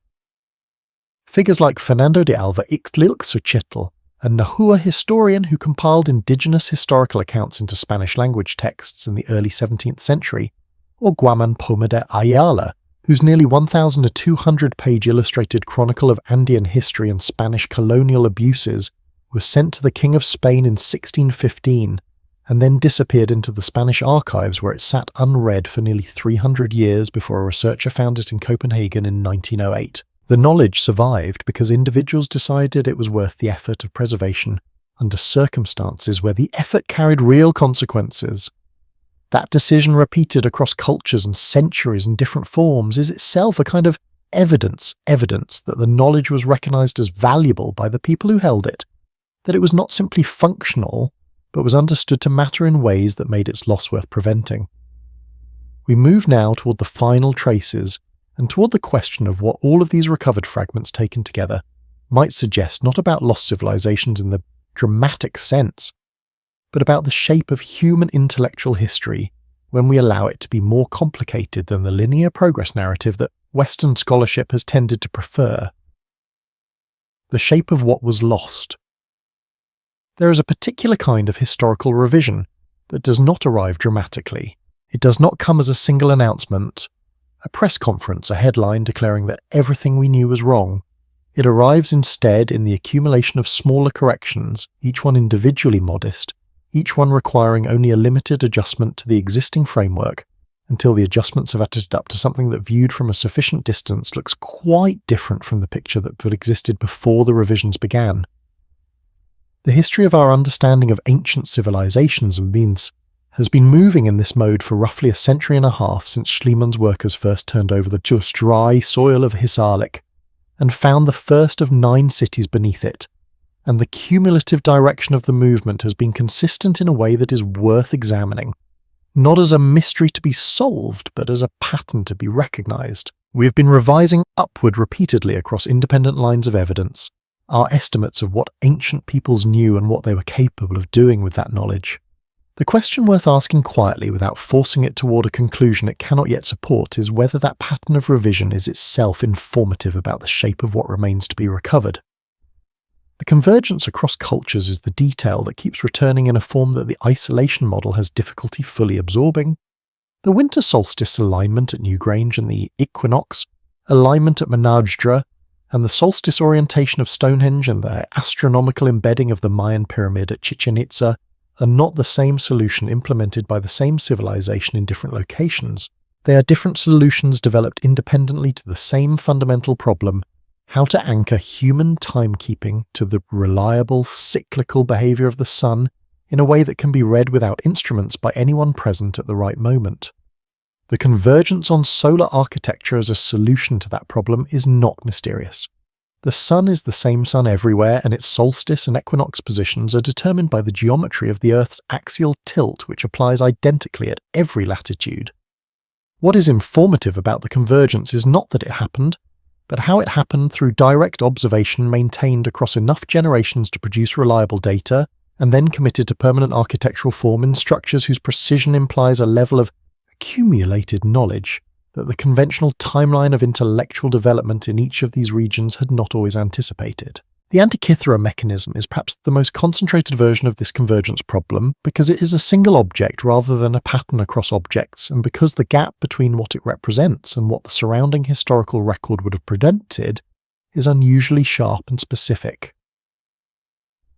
Figures like Fernando de Alva Ixtlilxochitl, a Nahua historian who compiled indigenous historical accounts into Spanish language texts in the early 17th century, or Guaman Poma de Ayala, whose nearly 1,200-page illustrated chronicle of Andean history and Spanish colonial abuses was sent to the King of Spain in 1615 and then disappeared into the Spanish archives where it sat unread for nearly 300 years before a researcher found it in Copenhagen in 1908. The knowledge survived because individuals decided it was worth the effort of preservation under circumstances where the effort carried real consequences. That decision, repeated across cultures and centuries in different forms, is itself a kind of evidence that the knowledge was recognized as valuable by the people who held it, that it was not simply functional, but was understood to matter in ways that made its loss worth preventing. We move now toward the final traces and toward the question of what all of these recovered fragments taken together might suggest, not about lost civilizations in the dramatic sense, but about the shape of human intellectual history when we allow it to be more complicated than the linear progress narrative that Western scholarship has tended to prefer. The shape of what was lost. There is a particular kind of historical revision that does not arrive dramatically. It does not come as a single announcement, a press conference, a headline declaring that everything we knew was wrong. It arrives instead in the accumulation of smaller corrections, each one individually modest, each one requiring only a limited adjustment to the existing framework, until the adjustments have added up to something that, viewed from a sufficient distance, looks quite different from the picture that had existed before the revisions began. The history of our understanding of ancient civilizations and means has been moving in this mode for roughly a century and a half since Schliemann's workers first turned over the just dry soil of Hisarlik and found the first of 9 cities beneath it, and the cumulative direction of the movement has been consistent in a way that is worth examining, not as a mystery to be solved, but as a pattern to be recognized. We have been revising upward repeatedly across independent lines of evidence, our estimates of what ancient peoples knew and what they were capable of doing with that knowledge. The question worth asking quietly without forcing it toward a conclusion it cannot yet support is whether that pattern of revision is itself informative about the shape of what remains to be recovered. The convergence across cultures is the detail that keeps returning in a form that the isolation model has difficulty fully absorbing. The winter solstice alignment at Newgrange and the equinox alignment at Menajdra, and the solstice orientation of Stonehenge and the astronomical embedding of the Mayan pyramid at Chichen Itza are not the same solution implemented by the same civilization in different locations. They are different solutions developed independently to the same fundamental problem: how to anchor human timekeeping to the reliable, cyclical behavior of the sun in a way that can be read without instruments by anyone present at the right moment. The convergence on solar architecture as a solution to that problem is not mysterious. The sun is the same sun everywhere, and its solstice and equinox positions are determined by the geometry of the Earth's axial tilt, which applies identically at every latitude. What is informative about the convergence is not that it happened, but how it happened through direct observation maintained across enough generations to produce reliable data, and then committed to permanent architectural form in structures whose precision implies a level of accumulated knowledge that the conventional timeline of intellectual development in each of these regions had not always anticipated. The Antikythera mechanism is perhaps the most concentrated version of this convergence problem because it is a single object rather than a pattern across objects, and because the gap between what it represents and what the surrounding historical record would have presented is unusually sharp and specific.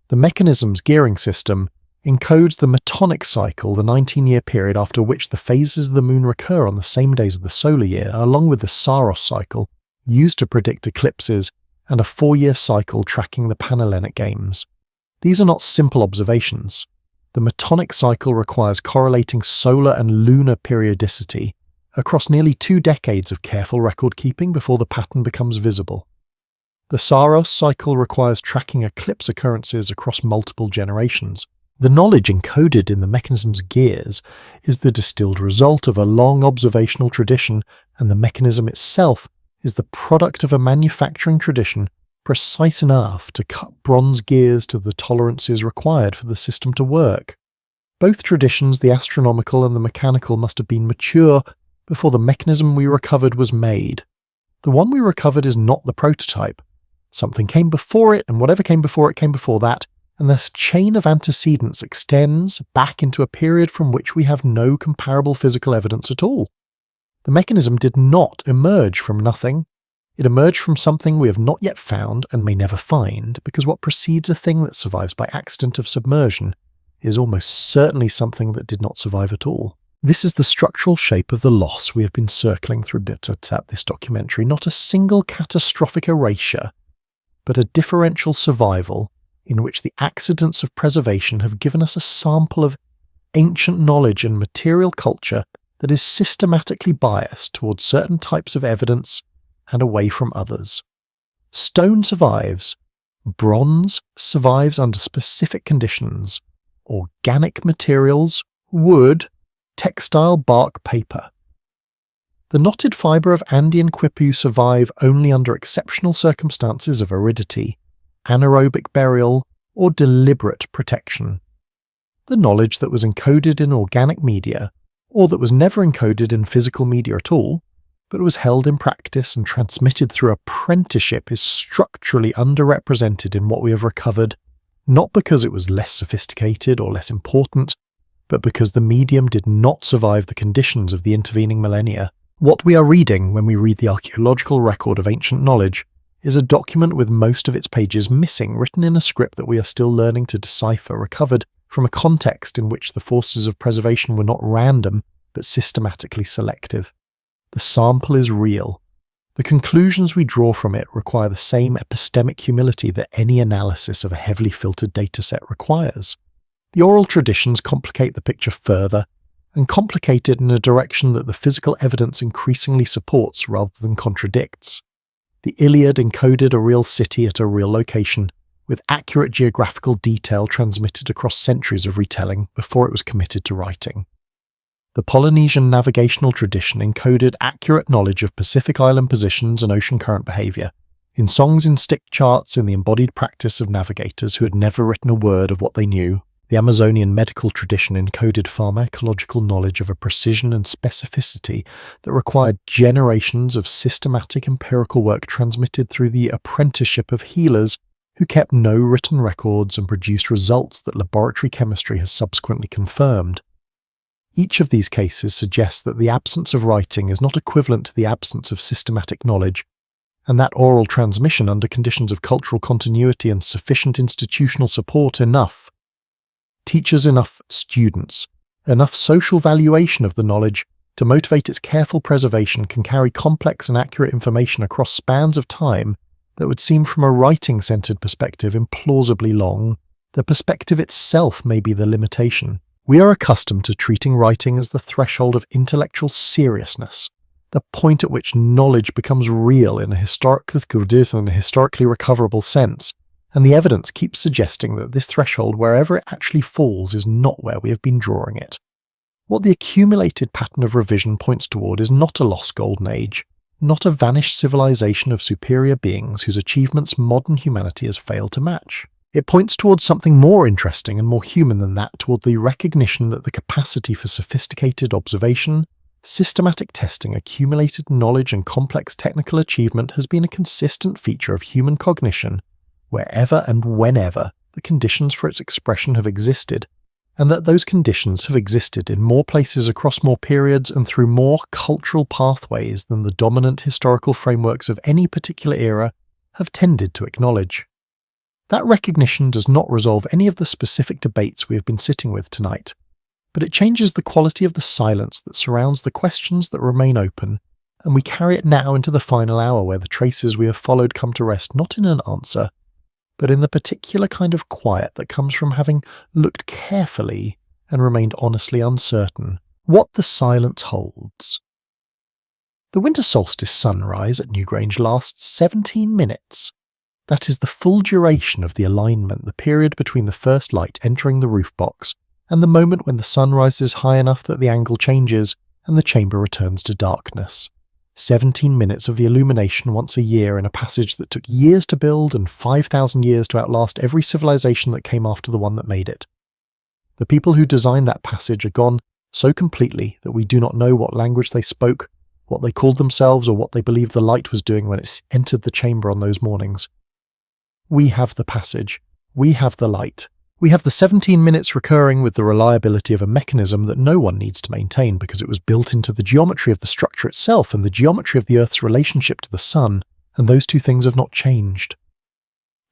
The mechanism's gearing system encodes the metonic cycle, the 19-year period after which the phases of the moon recur on the same days of the solar year, along with the Saros cycle, used to predict eclipses, and a 4-year cycle tracking the Panhellenic Games. These are not simple observations. The metonic cycle requires correlating solar and lunar periodicity across nearly 2 decades of careful record-keeping before the pattern becomes visible. The Saros cycle requires tracking eclipse occurrences across multiple generations. The knowledge encoded in the mechanism's gears is the distilled result of a long observational tradition, and the mechanism itself is the product of a manufacturing tradition precise enough to cut bronze gears to the tolerances required for the system to work. Both traditions, the astronomical and the mechanical, must have been mature before the mechanism we recovered was made. The one we recovered is not the prototype. Something came before it, and whatever came before it came before that, and this chain of antecedents extends back into a period from which we have no comparable physical evidence at all. The mechanism did not emerge from nothing. It emerged from something we have not yet found and may never find, because what precedes a thing that survives by accident of submersion is almost certainly something that did not survive at all. This is the structural shape of the loss we have been circling through this documentary, not a single catastrophic erasure, but a differential survival in which the accidents of preservation have given us a sample of ancient knowledge and material culture that is systematically biased towards certain types of evidence and away from others. Stone survives. Bronze survives under specific conditions. Organic materials, wood, textile, bark, paper. The knotted fibre of Andean quipu survive only under exceptional circumstances of aridity, anaerobic burial, or deliberate protection. The knowledge that was encoded in organic media, or that was never encoded in physical media at all, but was held in practice and transmitted through apprenticeship, is structurally underrepresented in what we have recovered, not because it was less sophisticated or less important, but because the medium did not survive the conditions of the intervening millennia. What we are reading when we read the archaeological record of ancient knowledge is a document with most of its pages missing, written in a script that we are still learning to decipher, recovered from a context in which the forces of preservation were not random, but systematically selective. The sample is real. The conclusions we draw from it require the same epistemic humility that any analysis of a heavily filtered dataset requires. The oral traditions complicate the picture further, and complicate it in a direction that the physical evidence increasingly supports rather than contradicts. The Iliad encoded a real city at a real location, with accurate geographical detail transmitted across centuries of retelling before it was committed to writing. The Polynesian navigational tradition encoded accurate knowledge of Pacific Island positions and ocean current behaviour, in songs in stick charts in the embodied practice of navigators who had never written a word of what they knew. The Amazonian medical tradition encoded pharmacological knowledge of a precision and specificity that required generations of systematic empirical work transmitted through the apprenticeship of healers who kept no written records and produced results that laboratory chemistry has subsequently confirmed. Each of these cases suggests that the absence of writing is not equivalent to the absence of systematic knowledge, and that oral transmission under conditions of cultural continuity and sufficient institutional support teaches enough students, enough social valuation of the knowledge to motivate its careful preservation can carry complex and accurate information across spans of time that would seem from a writing-centered perspective implausibly long. The perspective itself may be the limitation. We are accustomed to treating writing as the threshold of intellectual seriousness, the point at which knowledge becomes real in a historically recoverable sense, and the evidence keeps suggesting that this threshold, wherever it actually falls, is not where we have been drawing it. What the accumulated pattern of revision points toward is not a lost golden age, not a vanished civilization of superior beings whose achievements modern humanity has failed to match. It points towards something more interesting and more human than that, toward the recognition that the capacity for sophisticated observation, systematic testing, accumulated knowledge, and complex technical achievement has been a consistent feature of human cognition wherever and whenever the conditions for its expression have existed, and that those conditions have existed in more places across more periods and through more cultural pathways than the dominant historical frameworks of any particular era have tended to acknowledge. That recognition does not resolve any of the specific debates we have been sitting with tonight, but it changes the quality of the silence that surrounds the questions that remain open, and we carry it now into the final hour where the traces we have followed come to rest not in an answer, but in the particular kind of quiet that comes from having looked carefully and remained honestly uncertain what the silence holds. The winter solstice sunrise at Newgrange lasts 17 minutes. That is the full duration of the alignment, the period between the first light entering the roof box and the moment when the sun rises high enough that the angle changes and the chamber returns to darkness. 17 minutes of the illumination once a year in a passage that took years to build and 5,000 years to outlast every civilization that came after the one that made it. The people who designed that passage are gone so completely that we do not know what language they spoke, what they called themselves, or what they believed the light was doing when it entered the chamber on those mornings. We have the passage. We have the light. We have the 17 minutes recurring with the reliability of a mechanism that no one needs to maintain because it was built into the geometry of the structure itself and the geometry of the Earth's relationship to the Sun, and those two things have not changed.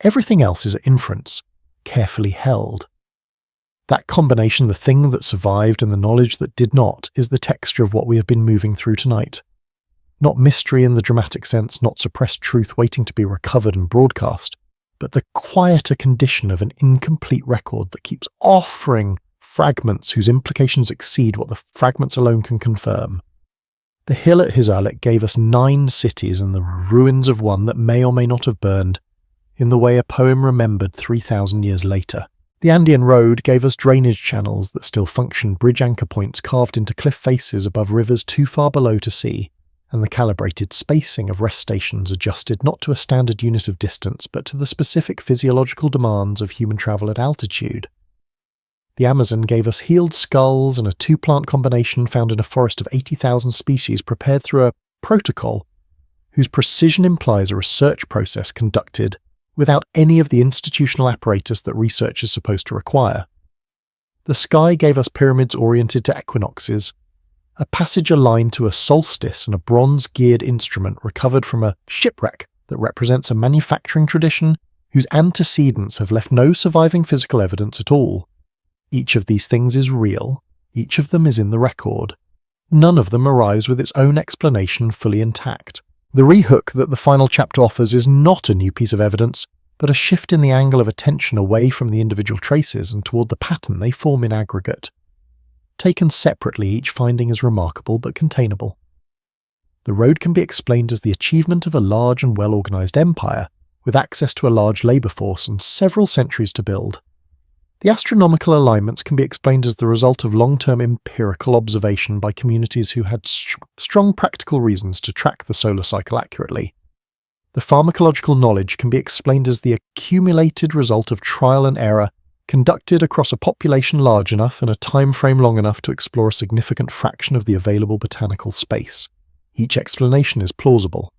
Everything else is at inference, carefully held. That combination, the thing that survived and the knowledge that did not, is the texture of what we have been moving through tonight. Not mystery in the dramatic sense, not suppressed truth waiting to be recovered and broadcast, but the quieter condition of an incomplete record that keeps offering fragments whose implications exceed what the fragments alone can confirm. The hill at Hillside gave us 9 cities and the ruins of one that may or may not have burned, in the way a poem remembered 3,000 years later. The Andean Road gave us drainage channels that still function, bridge anchor points carved into cliff faces above rivers too far below to see, and the calibrated spacing of rest stations adjusted not to a standard unit of distance but to the specific physiological demands of human travel at altitude. The Amazon gave us healed skulls and a 2-plant combination found in a forest of 80,000 species prepared through a protocol whose precision implies a research process conducted without any of the institutional apparatus that research is supposed to require. The sky gave us pyramids oriented to equinoxes, a passage aligned to a solstice and a bronze-geared instrument recovered from a shipwreck that represents a manufacturing tradition whose antecedents have left no surviving physical evidence at all. Each of these things is real, each of them is in the record. None of them arrives with its own explanation fully intact. The rehook that the final chapter offers is not a new piece of evidence, but a shift in the angle of attention away from the individual traces and toward the pattern they form in aggregate. Taken separately, each finding is remarkable but containable. The road can be explained as the achievement of a large and well-organized empire, with access to a large labor force and several centuries to build. The astronomical alignments can be explained as the result of long-term empirical observation by communities who had strong practical reasons to track the solar cycle accurately. The pharmacological knowledge can be explained as the accumulated result of trial and error conducted across a population large enough and a time frame long enough to explore a significant fraction of the available botanical space. Each explanation is plausible.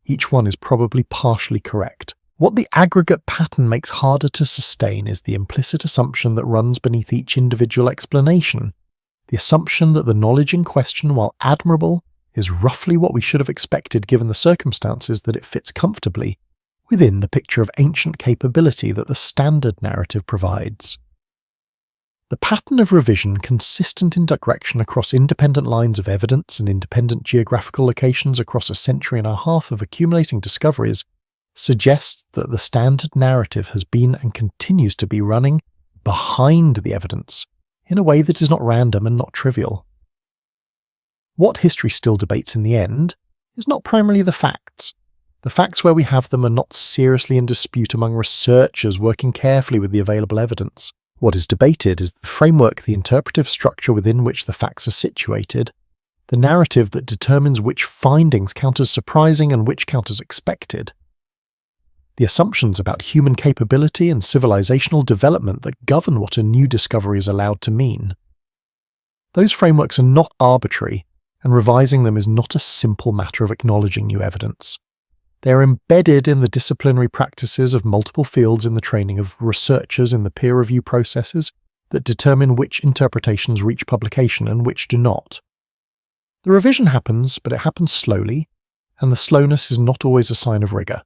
Each one is probably partially correct. What the aggregate pattern makes harder to sustain is the implicit assumption that runs beneath each individual explanation. The assumption that the knowledge in question, while admirable, is roughly what we should have expected given the circumstances, that it fits comfortably within the picture of ancient capability that the standard narrative provides. The pattern of revision, consistent in direction across independent lines of evidence and independent geographical locations across a century and a half of accumulating discoveries, suggests that the standard narrative has been and continues to be running behind the evidence in a way that is not random and not trivial. What history still debates in the end is not primarily the facts. The facts where we have them are not seriously in dispute among researchers working carefully with the available evidence. What is debated is the framework, the interpretive structure within which the facts are situated, the narrative that determines which findings count as surprising and which count as expected, the assumptions about human capability and civilizational development that govern what a new discovery is allowed to mean. Those frameworks are not arbitrary, and revising them is not a simple matter of acknowledging new evidence. They are embedded in the disciplinary practices of multiple fields in the training of researchers in the peer review processes that determine which interpretations reach publication and which do not. The revision happens, but it happens slowly, and the slowness is not always a sign of rigor.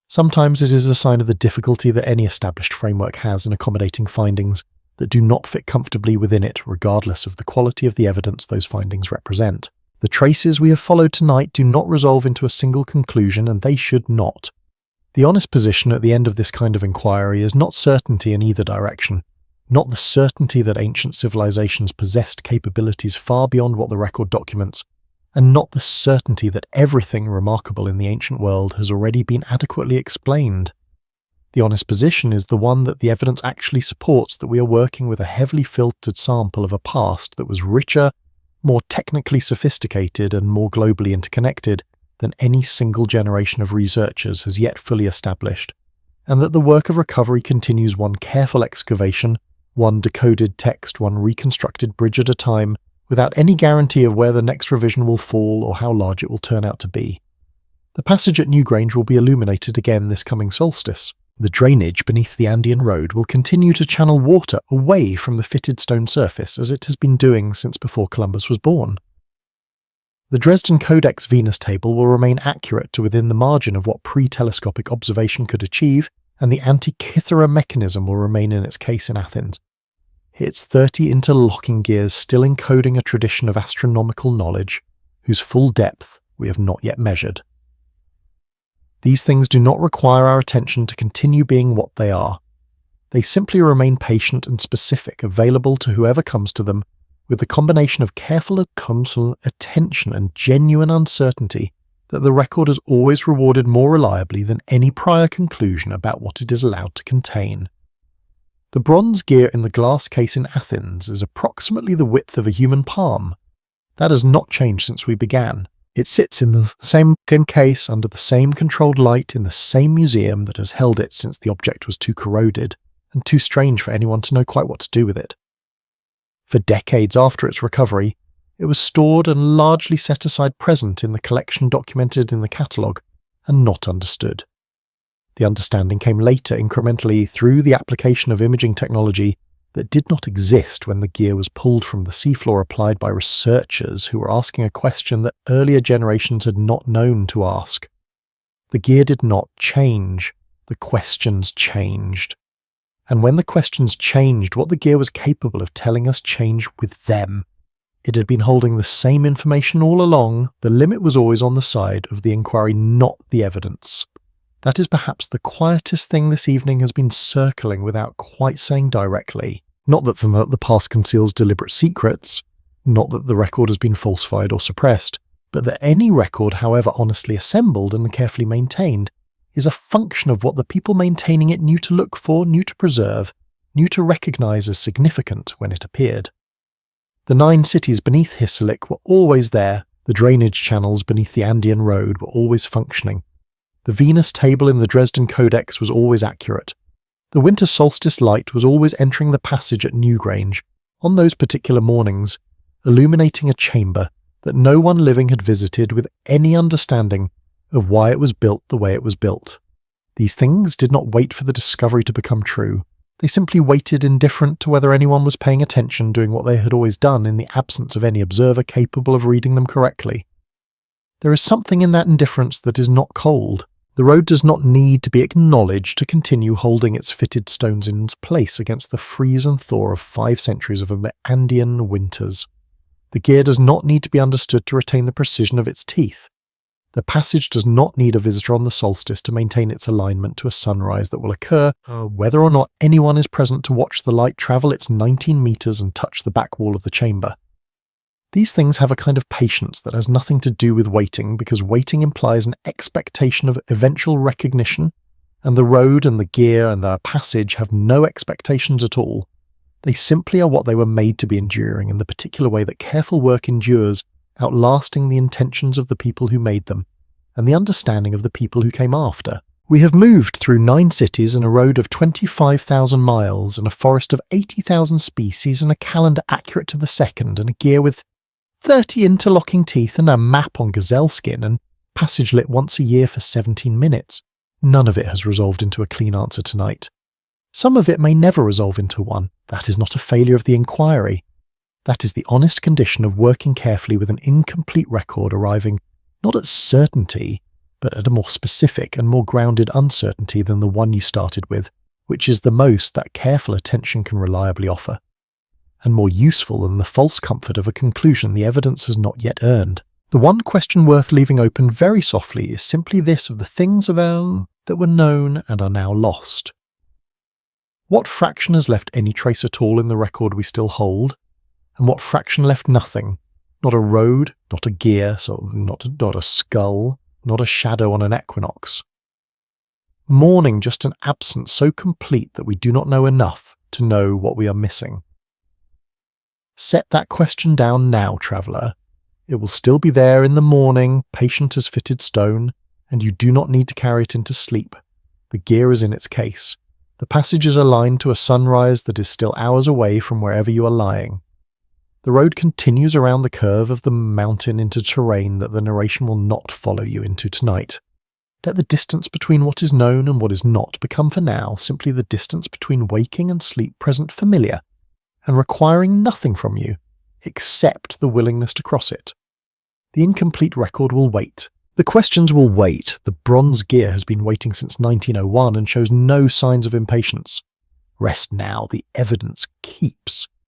Sometimes it is a sign of the difficulty that any established framework has in accommodating findings that do not fit comfortably within it, regardless of the quality of the evidence those findings represent. The traces we have followed tonight do not resolve into a single conclusion, and they should not. The honest position at the end of this kind of inquiry is not certainty in either direction, not the certainty that ancient civilizations possessed capabilities far beyond what the record documents, and not the certainty that everything remarkable in the ancient world has already been adequately explained. The honest position is the one that the evidence actually supports that we are working with a heavily filtered sample of a past that was richer, more technically sophisticated, and more globally interconnected than any single generation of researchers has yet fully established, and that the work of recovery continues one careful excavation, one decoded text, one reconstructed bridge at a time, without any guarantee of where the next revision will fall or how large it will turn out to be. The passage at Newgrange will be illuminated again this coming solstice. The drainage beneath the Andean road will continue to channel water away from the fitted stone surface as it has been doing since before Columbus was born. The Dresden Codex Venus table will remain accurate to within the margin of what pre-telescopic observation could achieve, and the Antikythera mechanism will remain in its case in Athens, its 30 interlocking gears still encoding a tradition of astronomical knowledge whose full depth we have not yet measured. These things do not require our attention to continue being what they are. They simply remain patient and specific, available to whoever comes to them, with the combination of careful attention and genuine uncertainty that the record has always rewarded more reliably than any prior conclusion about what it is allowed to contain. The bronze gear in the glass case in Athens is approximately the width of a human palm. That has not changed since we began. It sits in the same case under the same controlled light in the same museum that has held it since the object was too corroded and too strange for anyone to know quite what to do with it. For decades after its recovery, it was stored and largely set aside present in the collection documented in the catalogue and not understood. The understanding came later incrementally through the application of imaging technology that did not exist when the gear was pulled from the seafloor, applied by researchers who were asking a question that earlier generations had not known to ask. The gear did not change, the questions changed. And when the questions changed, what the gear was capable of telling us changed with them. It had been holding the same information all along, the limit was always on the side of the inquiry, not the evidence. That is perhaps the quietest thing this evening has been circling without quite saying directly. Not that the past conceals deliberate secrets, not that the record has been falsified or suppressed, but that any record, however honestly assembled and carefully maintained, is a function of what the people maintaining it knew to look for, knew to preserve, knew to recognize as significant when it appeared. The 9 cities beneath Hissarlik were always there, the drainage channels beneath the Andean road were always functioning. The Venus table in the Dresden Codex was always accurate. The winter solstice light was always entering the passage at Newgrange, on those particular mornings, illuminating a chamber that no one living had visited with any understanding of why it was built the way it was built. These things did not wait for the discovery to become true. They simply waited, indifferent to whether anyone was paying attention, doing what they had always done in the absence of any observer capable of reading them correctly. There is something in that indifference that is not cold. The road does not need to be acknowledged to continue holding its fitted stones in place against the freeze and thaw of 5 centuries of Andean winters. The gear does not need to be understood to retain the precision of its teeth. The passage does not need a visitor on the solstice to maintain its alignment to a sunrise that will occur, whether or not anyone is present to watch the light travel its 19 meters and touch the back wall of the chamber. These things have a kind of patience that has nothing to do with waiting, because waiting implies an expectation of eventual recognition, and the road and the gear and the passage have no expectations at all. They simply are what they were made to be, enduring in the particular way that careful work endures, outlasting the intentions of the people who made them, and the understanding of the people who came after. We have moved through 9 cities and a road of 25,000 miles, and a forest of 80,000 species, and a calendar accurate to the second, and a gear with 30 interlocking teeth, and a map on gazelle skin, and passage lit once a year for 17 minutes. None of it has resolved into a clean answer tonight. Some of it may never resolve into one. That is not a failure of the inquiry. That is the honest condition of working carefully with an incomplete record, arriving not at certainty, but at a more specific and more grounded uncertainty than the one you started with, which is the most that careful attention can reliably offer, and more useful than the false comfort of a conclusion the evidence has not yet earned. The one question worth leaving open very softly is simply this of the things of that were known and are now lost. What fraction has left any trace at all in the record we still hold, and what fraction left nothing? Not a road, not a gear, so not a skull, not a shadow on an equinox. mourning just an absence so complete that we do not know enough to know what we are missing. Set that question down now, traveller. It will still be there in the morning, patient as fitted stone, and you do not need to carry it into sleep. The gear is in its case. The passage is aligned to a sunrise that is still hours away from wherever you are lying. The road continues around the curve of the mountain into terrain that the narration will not follow you into tonight. Let the distance between what is known and what is not become for now simply the distance between waking and sleep present familiar, and requiring nothing from you, except the willingness to cross it. The incomplete record will wait. The questions will wait. The bronze gear has been waiting since 1901 and shows no signs of impatience. Rest now, the evidence keeps.